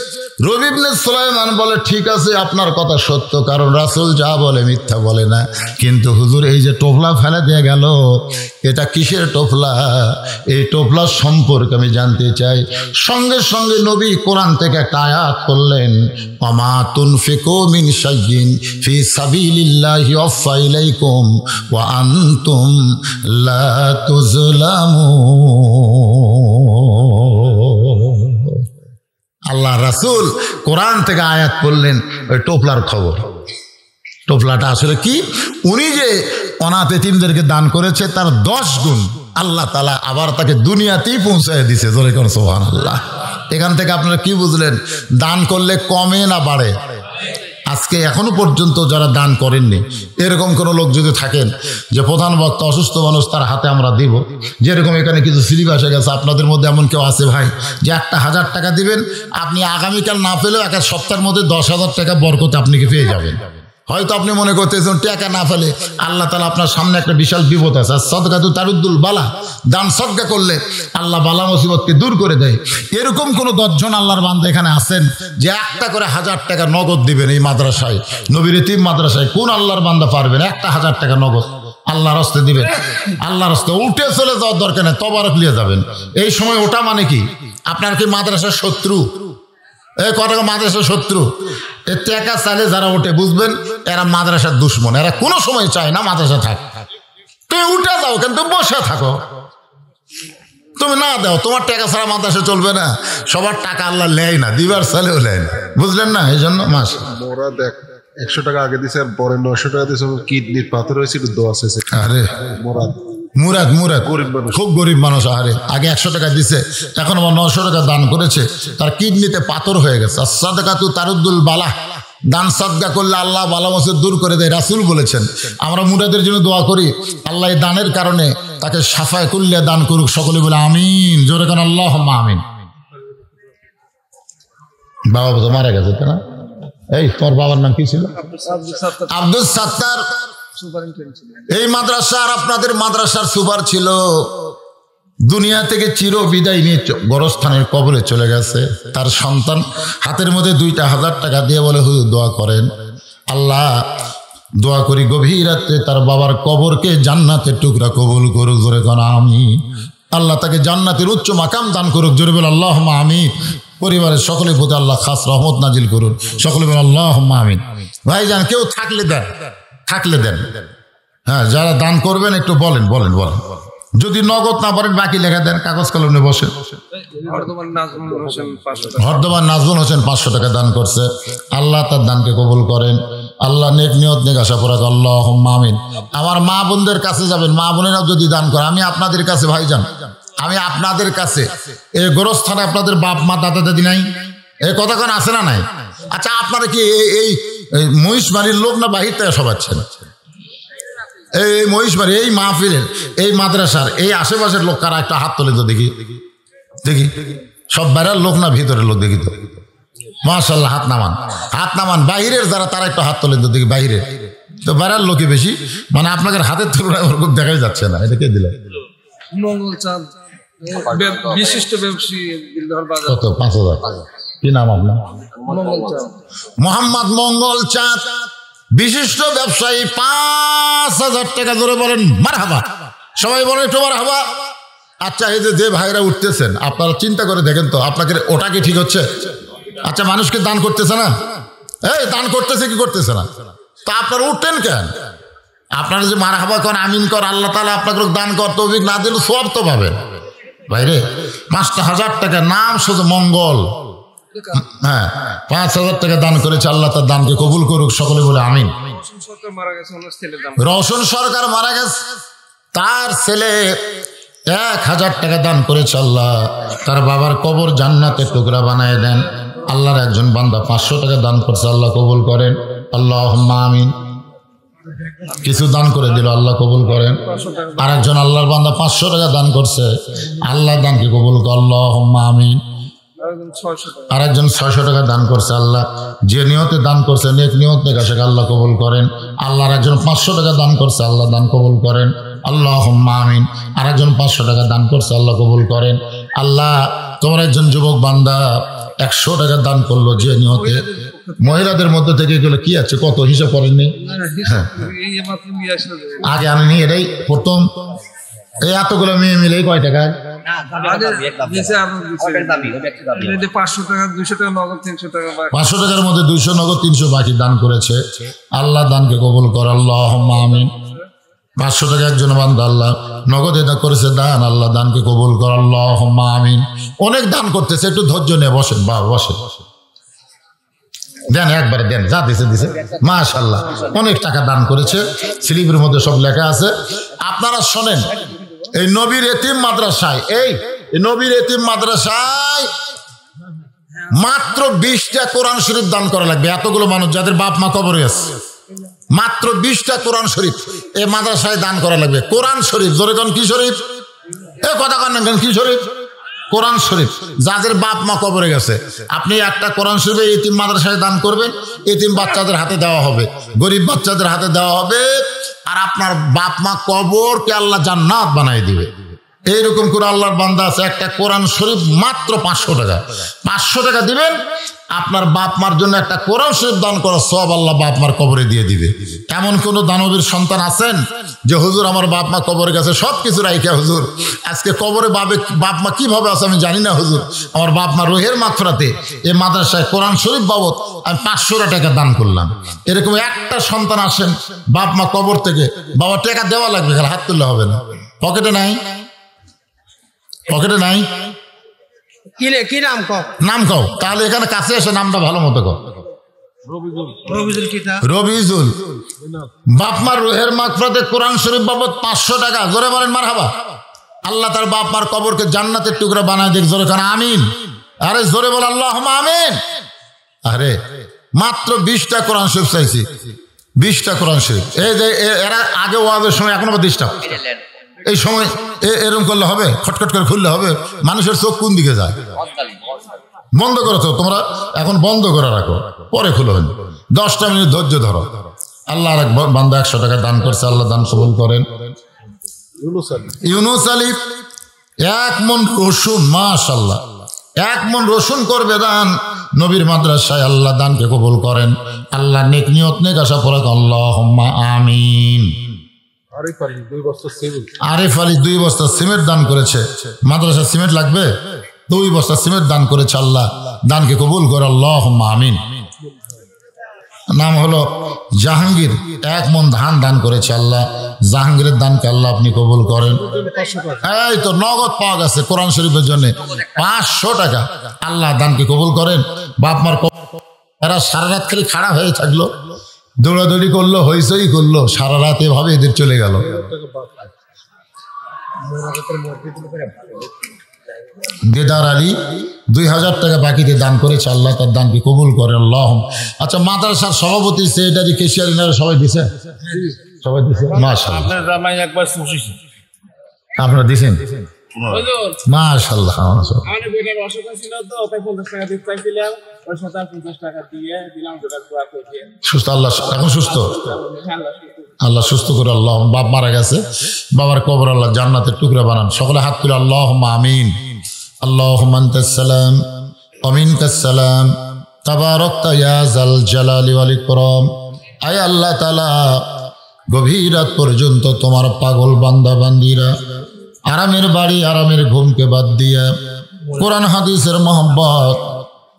[SPEAKER 1] রবি ইবনে সুলাইমান বলে, ঠিক আছে আপনার কথা সত্য, কারণ রাসূল যা বলে মিথ্যা বলে না। কিন্তু হুজুর, এই যে টোপলা ফেলে দিয়ে গেল, এটা কিসের টোপলা? এই টোপলার সম্পর্কে আমি জানতে চাই। সঙ্গে সঙ্গে নবী কোরআন থেকে একটা আয়াত করলেন, ওমা তুনফিকু মিন শাইইন ফি সাবিলিল্লাহি ওয়াফা ইলাইকুম ওয়া আনতুম লা তুজলামুন। আল্লাহ রাসূল কোরআন থেকে আয়াত পড়লেন ওই টোপলার খবর। টোপলাটা আসলে কি? উনি যে অনাথ এতিমদেরকে দান করেছে তার 10 গুণ আল্লাহ তাআলা আবার তাকে দুনিয়াতেই পৌঁছায় দিছে। জোরে কোন সুবহানাল্লাহ। এখান থেকে আপনারা কি বুঝলেন? দান করলে কমে না বাড়ে? আজকে এখনো পর্যন্ত যারা দান করেননি, এরকম কোনো লোক যদি থাকেন যে প্রধান বক্তা অসুস্থ মানুষ, তার হাতে আমরা দিব, যেরকম এখানে কিছু স্লিপ এসে গেছে, আপনাদের মধ্যে এমন কেউ আছে ভাই যে একটা 1000 টাকা দিবেন, আপনি আগামীকাল না পেলেও এক সপ্তাহের মধ্যে 10,000 টাকা বরকত আপনি কি পেয়ে যাবেন। হয়তো আপনি মনে করতেছেন টাকা না ফেলে আল্লাহ তাআলা আপনার সামনে একটা বিশাল বিপদ আছে। সদকাতু তারুদ্দুল বালা, দান সদকা করলে আল্লাহ বালা মুসিবতকে দূর করে দেয়। এরকম কোন 10 জন আল্লাহর বান্দা এখানে আছেন যে একটা করে 1000 টাকা নগদ দিবেন এই মাদ্রাসায়, নবীর এতিম মাদ্রাসায়? কোন আল্লাহর বান্দা পারবেন একটা 1000 টাকা নগদ আল্লাহর রাস্তায় দিবেন? আল্লাহর রাস্তায় উঠে চলে যাওয়ার দরকার নেই, তবারক নিয়ে যাবেন। এই সময় ওটা মানে কি? আপনার কি মাদ্রাসার শত্রু? এই কথা মাদ্রাসার শত্রু। এর টাকা চাইলে যারা ওঠে বুঝবেন এরা মাদ্রাসার দুশ্মন। এরা কোনো সময় চায় না মাদ্রাসা থাক। তুমি উঠে যাও, কিন্তু বসে থাকো। তুমি না দাও, তোমার টাকা ছাড়া মাদ্রাসা চলবে না। সবার টাকা আল্লাহ নেয় না, দিবার চাইলেও নেয় না, বুঝলেন না? এই জন্য মাস
[SPEAKER 2] মোরা দেখ 100 টাকা আগে দিছে, আর পরে 900 টাকা দিছে। কিডনির পাথর হয়েছিল, দোয়া শেষে।
[SPEAKER 1] আরে মুরাদ খুব গরিব মানুষ। আরে আগে 100 টাকা দিছে, এখন আবার 900 টাকা দান করেছে, তার কিডনিতে পাথর হয়ে গেছে। সাদকাতু তারুদ্দুল বালা, দান সাদকা করলে আল্লাহ বালা মুসিবত দূর করে দেয়, রাসূল বলেছেন। আমরা মুরাদের জন্য দোয়া করি, আল্লাহ এই দানের কারণে তাকে সাফায়ে কুল্লিয়া দান করুক। সকলে বলে আমিন, জোরে কান আল্লাহুম্মা আমিন। বাবা তো মারা গেছে, তাই না? এই তোর বাবার নাম কি ছিল? আব্দুল সাত্তার। এই মাদ্রাসার, আপনাদের মাদ্রাসার সুপার ছিল। দুনিয়া থেকে চির বিদায় নিয়ে গোরস্থানের কবরে চলে গেছে। তার সন্তান হাতের মধ্যে 2টা 1000 টাকা দিয়ে বলে, হুজুর দোয়া করেন, আল্লাহ দোয়া করি গভীর রাতে তার বাবার কবরকে জান্নাতের টুকরা কবুল করুক। জোরে কোন আমিন। আল্লাহ তাকে জান্নাতের উচ্চ মাকাম দান করুক। জোরে বলে আল্লাহুম্মা আমিন। পরিবারের সকলের প্রতি আল্লাহ খাস রহমত নাজিল করুন। সকলে বলে আল্লাহুম্মা আমিন। ভাইজান, কেউ থাকলে দেন, থাকলে দেন। হ্যাঁ, যারা দান করবেন একটু বলেন। যদি নগদ না পারেন বাকি লেখা দেন, কাগজ কলম নিয়ে বসে। হরদমান নাজমুল হোসেন 500 টাকা দান করছে। আল্লাহ তার দানকে কবুল করেন। আল্লাহ নেক নিয়ত নেক আশা করা। আল্লাহুম্মা আমিন। আমার মা বোনদের কাছে যাবেন, মা বোনেরাও যদি দান করে, আমি আপনাদের কাছে ভাইজান, আমি আপনাদের কাছে, এই গোরস্থানে আপনাদের বাপ মা দাদা দাদি নাই? এই কথা কোন আছে না নাই? আচ্ছা, আপনারা কি এই মহিষমারির লোক না বাহির থেকে সবাচ্ছেন? এই মহিষমারি, এই মাহফিলের, এই মাদ্রাসার, এই আশেপাশের লোক কারা? একটা হাত তোলে তো দেখি। সব বাইরের লোক না ভিতরের লোক? দেখি তো, মাশাআল্লাহ, হাত নামান। বাহিরের যারা তারা একটু হাত তোলেন তো দেখি। বাহিরের তো বাইরের লোকই বেশি, মানে আপনাদের হাতের তুলনায় ওরকম দেখাই যাচ্ছে না। এটা কে দিল?
[SPEAKER 3] মঙ্গলচাঁদ, বিশিষ্ট ব্যবসায়ী।
[SPEAKER 1] কত? 5000। কি নাম আপনার? মোহাম্মদ মঙ্গলচাঁদ, বিশিষ্ট ব্যবসায়ী, 5000 টাকা। ধরে বলেন মারহাবা। সবাই বলেন একটু মারহাবা। আচ্ছা, এই যে ভাইরা উঠতেছেন, আপনারা চিন্তা করে দেখেন তো, আপনাকে ওটা কি ঠিক হচ্ছে? আচ্ছা, মানুষকে দান করতেছে না? এই দান করতেছে কি করতেছে না? তা আপনারা উঠতেন কেন? আপনারা যে মারহাবা কর, আমিন কর, আল্লাহ তাআলা আপনাকে দান কর তৌফিক না দিলে সওয়াব তো পাবেন। ভাইরে 5000 টাকা, নাম শুধু মঙ্গল। হ্যাঁ, 5000 টাকা দান করেছে। আল্লাহ তার দানকে কবুল করুক। সকলে বলে আমিন।
[SPEAKER 3] রওশন সরকার মারা গেছে, ওনার ছেলে দান।
[SPEAKER 1] রওশন সরকার মারা গেছে, তার ছেলে 1000 টাকা দান করেছে। আল্লাহ তার বাবার কবর জান্নাতের টুকরা বানায় দেন। আল্লাহর একজন বান্দা 500 টাকা দান করছে, আল্লাহ কবুল করেন। আল্লাহুম্মা আমিন। কিছু দান করে দিল, আল্লাহ কবুল করেন। আর একজন আল্লাহর বান্দা 500 টাকা দান করছে, আল্লাহ দানকে কবুল কর। আল্লাহুম্মা আমিন। আর একজন 600 টাকা দান করছে, আল্লাহ যে নিয়তে দান করছে নেক নিয়ত নেক আশাকে আল্লাহ কবুল করেন। আল্লাহর একজন 500 টাকা দান করছে, আল্লাহ দান কবুল করেন। আল্লাহুম্মা আমিন। আর একজন 500 টাকা দান করছে, আল্লাহ কবুল করেন। আল্লাহ তোমার একজন যুবক বান্দা 100 টাকা দান করলো যে নিয়তে। মহিলাদের মধ্যে থেকে এগুলো কি আছে, কত হিসাব করেননি? হ্যাঁ, আগে আমি নিয়ে এটাই প্রথম এই এতগুলো মেয়ে মিলে কয় টাকা?
[SPEAKER 3] 500 টাকা, 200 টাকা নগদ, 300 টাকা।
[SPEAKER 1] 500 টাকার মধ্যে 200 নগদ, 300 বাকি দান করেছে। আল্লাহ দানকে কবুল কর। আল্লাহুম্মা আমিন। 500 টাকা একজন বান্দা আল্লাহ নগদে দান করেছে দান, আল্লাহ দানকে কবুল কর। আল্লাহুম্মা আমিন। অনেক দান করতেছে, একটু ধৈর্য নিয়ে বসেন, বাবা বসেন, দেন একবারে দেন, যা দিছে দিছে। মাশাআল্লাহ অনেক টাকা দান করেছে, স্লিপের মধ্যে সব লেখা আছে। আপনারা শোনেন, এই নবীর এতিম মাদ্রাসায়, এই নবীর এতিম মাদ্রাসায় মাত্র 20টা কোরআন শরীফ দান করা লাগবে। এতগুলো মানুষ যাদের বাপ মা কবরে আছে, মাত্র 20টা কোরআন শরীফ এই মাদ্রাসায় দান করা লাগবে। কোরআন শরীফ, জোরে কোন কি শরীফ? এ কথা কন না কেন, কি শরীফ? কোরআন শরীফ। যাদের বাপ মা কবরে গেছে, আপনি একটা কোরআন শরীফ এতিম মাদ্রাসায় দান করবেন, এতিম বাচ্চাদের হাতে দেওয়া হবে, গরিব বাচ্চাদের হাতে দেওয়া হবে, আর আপনার বাপ মা কবরকে আল্লাহ জান্নাত বানাই দিবে। এইরকম করে আল্লাহর বান্দা আছে, একটা কোরআন শরীফ মাত্র 500 টাকা। 500 টাকা দিবেন, আপনার বাপ মার জন্য একটা কোরআন শরীফ দান করার সব আল্লাহ বাপ মার কবরে দিয়ে দিবে। এমন কোন দানবীর সন্তান আছেন যে হুজুর আমার বাপ মা কবরে গেছে, সব কিছু রাইখা হুজুর আজকে কবরে বাপ মা কিভাবে আছে আমি জানি না, হুজুর আমার বাপ মা রুহের মাগফিরাতে এই মাদ্রাসায় কোরআন শরীফ বাবদ আমি 500 টাকা দান করলাম। এরকম একটা সন্তান আসেন, বাপ মা কবর থেকে, বাবা টাকা দেওয়া লাগবে, খালি হাত তুললে হবে না। পকেটে নাই, পকেটে নাই,
[SPEAKER 3] কি নাম কও?
[SPEAKER 1] নাম কও, তাহলে এখানে কাছে এসে নামটা ভালো মতো কও। রবিজুল। বাপমার রুহের মাগফিরাতে কোরআন শরীফ বাবদ 500 টাকা। জোরে বলেন মারহাবা। আল্লাহ তার বাপ মার কবরকে জান্নাতের টুকরা বানায় দেখ। জোরে কান আমিন। আরে জোরে বল আল্লাহুম্মা আমিন। আরে মাত্র 20টা কোরআন শরীফ চাইছি, 20টা কোরআন শরীফ। এই যে এরা আগে ওয়াজের সময় এখনো ডিস্টার্ব, এই সময় এরকম করলে হবে, খটখট করে খুললে হবে, মানুষের চোখ কোন দিকে যায়? বন্ধ করো তো তোমরা, এখন বন্ধ করে রাখো, পরে খুলো। 10টা মিনিট ধৈর্য ধরো। আল্লাহ আর এক বান্দা 100 টাকা দান করছে, আল্লাহ দান কবুল করেন। ইউনুস আলী 1 মণ রসুন, মাশাআল্লাহ 1 মণ রসুন করবে দান নবীর মাদ্রাসায়, আল্লাহ দানকে কবুল করেন। আল্লাহ নেক নিয়ত নেক আশা পড়ে আল্লাহুম্মা আমিন। আরিফ আলী 2 বস্তা সিমেন্ট দান করেছে, মাদ্রাসা সিমেন্ট লাগবে, 2 বস্তা সিমেন্ট দান করেছে, আল্লাহ দানকে কবুল করে। আল্লাহুম্মা আমিন। নাম হলো জাহাঙ্গীর, 1 মণ ধান দান করেছে, আল্লাহ জাহাঙ্গীরের দানকে আল্লাহ আপনি কবুল করেন। এই তো নগদ পাওয়া গেছে কোরআন শরীফের জন্য 500 টাকা, আল্লাহ দানকে কবুল করেন। বাপ মার এরা সারা রাত খালি খাড়া হয়ে থাকলো, দৌড়াদৌড়ি করলো, হইচই করলো, সারা রাত এভাবে এদের চলে গেল। দেদার আলী 2000 টাকা বাকিতে দান করেছে, আল্লাহ তার দানকে কবুল করে। আল্লাহ। আচ্ছা, মাদ্রাসার সভাপতি সেক্রেটারি কেশিয়ার সবাই দিছে, সবাই দিছে, মাশাআল্লাহ। আপনারা দিছেন, মাশাআল্লাহ। সুস্থ, আল্লাহ এখন সুস্থ, আল্লাহ সুস্থ করে। আল্লাহ বাপ মারা গেছে, বাবার কবর আল্লাহ জান্নাতের টুকরা বানান। সকলে হাত তুলে আল্লাহুম্মা আমিন। আল্লাহুম্মা আনতাস সালাম ওয়া মিনকাস সালাম তাবারাকতা ইয়া যাল জালালি ওয়াল ইকরাম। আয় আল্লাহ তাআলা, গভীর রাত পর্যন্ত তোমার পাগল বান্দা বান্দিরা আরামের বাড়ি আরামের ঘুমকে বাদ দিয়া কোরআন হাদিসের মহব্বত,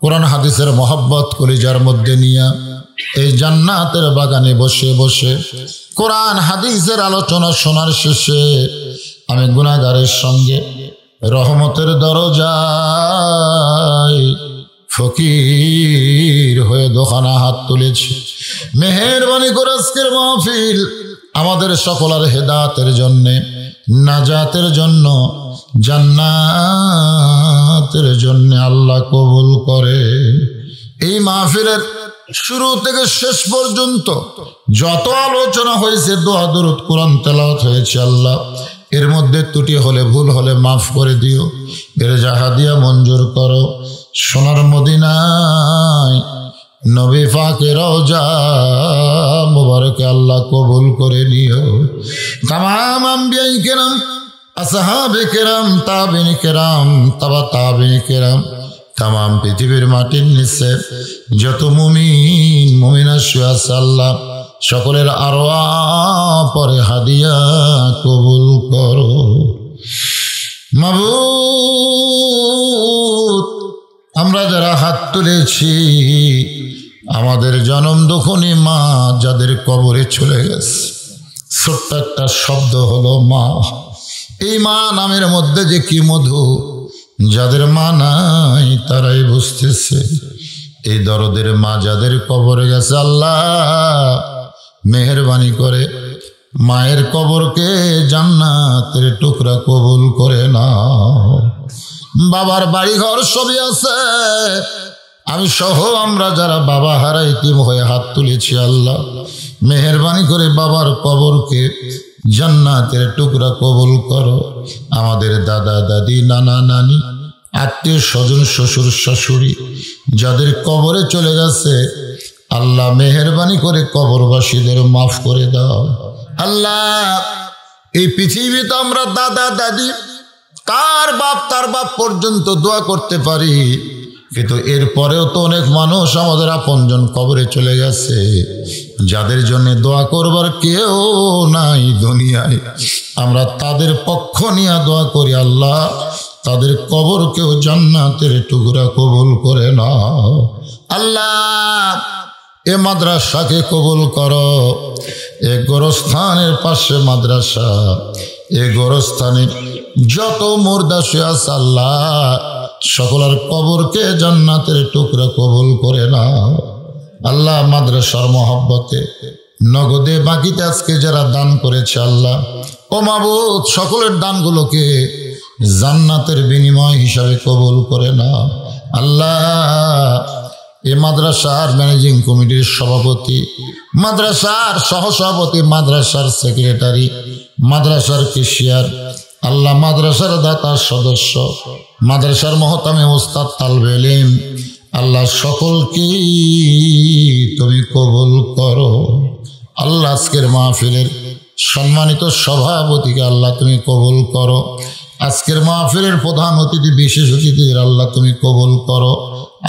[SPEAKER 1] কোরআন হাদিসের মহব্বত কলিজার মধ্যে নিয়া এই জান্নাতের বাগানে বসে বসে কোরআন হাদিসের আলোচনা শোনার শেষে আমি গুনাহগারের সঙ্গে রহমতের দরজায় ফকির হয়ে দোকানা হাত তুলেছি। মেহেরবানি করে আজকের মাহফিল আমাদের সকলের হেদায়েতের জন্য, নাজাতের জন্য, জান্নাতের জন্য আল্লাহ কবুল করে। এই মাহফিলের শুরু থেকে শেষ পর্যন্ত যত আলোচনা হয়েছে, দোয়া দরুদ কোরআন তেলাওয়াত হয়েছে, আল্লাহ এর মধ্যে ত্রুটি হলে ভুল হলে মাফ করে দিও, এর জাহাদিয়া মঞ্জুর করো। সোনার মদিনায় নবী পাকের রওজা মুবারকে আল্লাহ কবুল করে নিও। তামাম আম্বিয়াই কেরাম, আসহাবে কেরাম, তাবিঈন কেরাম, তাবা তাবিঈন কেরাম, তামাম পৃথিবীর মাটির নিচে যত মুমিন মুমিনা শুয়ে আছে আল্লাহ সকলের আরওয়াহ পরে হাদিয়া কবুল করো। মাবুদ, আমরা যারা হাত তুলেছি, আমাদের জনম দুঃখনী মা যাদের কবরে চলে গেছে, ছোট্ট একটা শব্দ হলো মা। এই মা নামের মধ্যে যে কি মধু, যাদের মা নাই তারাই বুঝতেছে। এই দরদের মা যাদের কবরে গেছে, আল্লাহ মেহেরবানি করে মায়ের কবরকে জান্নাতের টুকরা কবুল করে নাও। বাবার বাড়ি ঘর সবই আছে, আমি সহ আমরা যারা বাবা হারা ইতিম হয়ে হাত তুলেছি, আল্লাহ মেহেরবানি করে বাবার কবরকে জান্নাতের টুকরা কবুল করো। আমাদের দাদা দাদি, নানা নানি, আত্মীয় স্বজন, শ্বশুর শাশুড়ি যাদের কবরে চলে গেছে, আল্লাহ মেহেরবানি করে কবরবাসীদের মাফ করে দাও। আল্লাহ এই পৃথিবীতে আমরা দাদা দাদি, তার বাপ পর্যন্ত দোয়া করতে পারি, কিন্তু এরপরেও তো অনেক মানুষ আমাদের আপনজন কবরে চলে গেছে, যাদের জন্য দোয়া করবার কেউ নাই দুনিয়ায়। আমরা তাদের পক্ষ নিয়ে দোয়া করি, আল্লাহ তাদের কবরকেও জান্নাতের টুকরা কবুল করে নাও। আল্লাহ এ মাদ্রাসাকে কবুল করো। এ গোরস্থানের পাশে মাদ্রাসা, এ গোরস্থানে যত মুর্দা শুয়ে আছে, আল্লাহ সকলের কবরকে জান্নাতের টুকরা কবুল করে নাও। আল্লাহ মাদ্রাসার মহব্বতে নগদে বাকিতে আজকে যারা দান করেছে, আল্লাহ ও মাবুদ সকলের দানগুলোকে জান্নাতের বিনিময় হিসাবে কবুল করে নাও। আল্লাহ এ মাদ্রাসার ম্যানেজিং কমিটির সভাপতি, মাদ্রাসার সহসভাপতি, মাদ্রাসার সেক্রেটারি, মাদ্রাসার কেশিয়ার, আল্লাহ মাদ্রাসার দাতা সদস্য, মাদ্রাসার মহতামে ওস্তাদ তালবে ইলম, আল্লাহ সকলকে তুমি কবুল করো। আল্লাহ আজকের মাহফিলের সম্মানিত সভাপতিকে আল্লাহ তুমি কবুল করো। আজকের মাহফিলের প্রধান অতিথি, বিশেষ অতিথিদের আল্লাহ তুমি কবুল করো।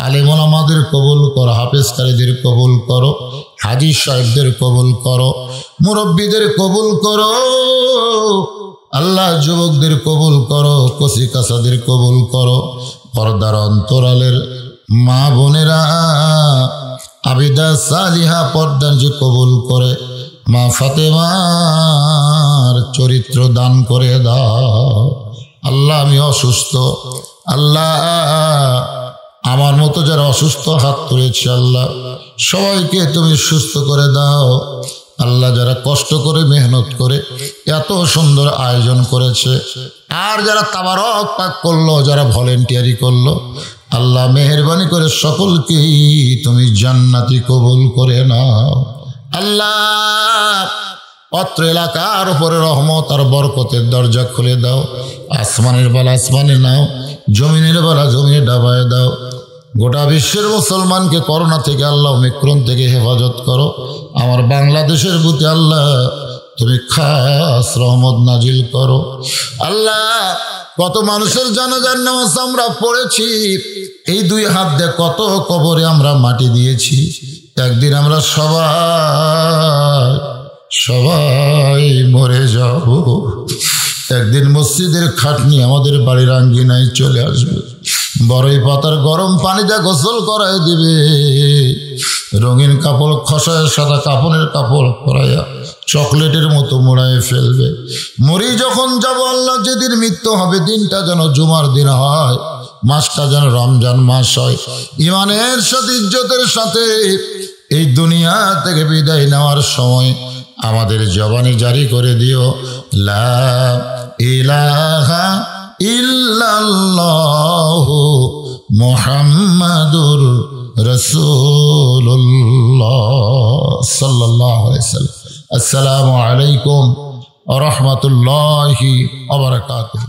[SPEAKER 1] আলেম ওলামাদের কবুল করো, হাফেজ কারীদের কবুল করো, হাজী সাহেবদের কবুল করো, মুরব্বীদের কবুল করো। আল্লাহ যুবকদের কবুল করো, কচি কাঁচাদের কবুল করো। পর্দার অন্তরালের মা বোনেরা, আবিদা সালিহা পর্দার যে কবুল করে, মা ফাতেমার চরিত্র দান করে দাও। আল্লাহ আমি অসুস্থ, আল্লাহ আমার মতো যারা অসুস্থ হাত তুলেছে, আল্লাহ সবাইকে তুমি সুস্থ করে দাও। আল্লাহ যারা কষ্ট করে মেহনত করে এত সুন্দর আয়োজন করেছে, আর যারা তাবারক পাক করলো, যারা ভলেন্টিয়ারি করলো, আল্লাহ মেহেরবানি করে সকলকেই তুমি জান্নাতি কবুল করে নাও। আল্লাহ অত্র এলাকার উপরে রহমত আর বরকতের দরজা খুলে দাও। আসমানের বেলা আসমানে নাও, জমিনের বেলা জমিনে ডাবায় দাও। গোটা বিশ্বের মুসলমানকে করোনা থেকে আল্লাহ ওমিক্রন থেকে হেফাজত করো। আমার বাংলাদেশের প্রতি আল্লাহ তুমি খাস রহমত নাজিল করো। আল্লাহ কত মানুষের জানাজার নামাজ আমরা পড়েছি, এই দুই হাত দিয়ে কত কবরে আমরা মাটি দিয়েছি। একদিন আমরা সবাই মরে যাব। একদিন মসজিদের খাটনি আমাদের বাড়ির আঙ্গিনায় চলে আসবে, বড়ই পাতার গরম পানিতে গোসল করায় দিবে, রঙিন কাপড় খসায় সাদা কাপড়ের কাপড় পরাইয়া চকলেটের মতো মোড়ায় ফেলবে। মরি যখন যাব আল্লাহ, যেদিন মৃত্যু হবে দিনটা যেন জুমার দিন হয়, মাসটা যেন রমজান মাস হয়। ইমানের সাথে ইজ্জতের সাথে এই দুনিয়া থেকে বিদায় নেওয়ার সময় আমাদের জবানে জারি করে দিও লা ইলাহা ইল্লাল্লাহু মুহাম্মাদুর রাসূলুল্লাহ সাল্লাল্লাহু আলাইহি ওয়াসাল্লাম। আসসালামু আলাইকুম ওয়া রাহমাতুল্লাহি ওয়া বারাকাতুহু।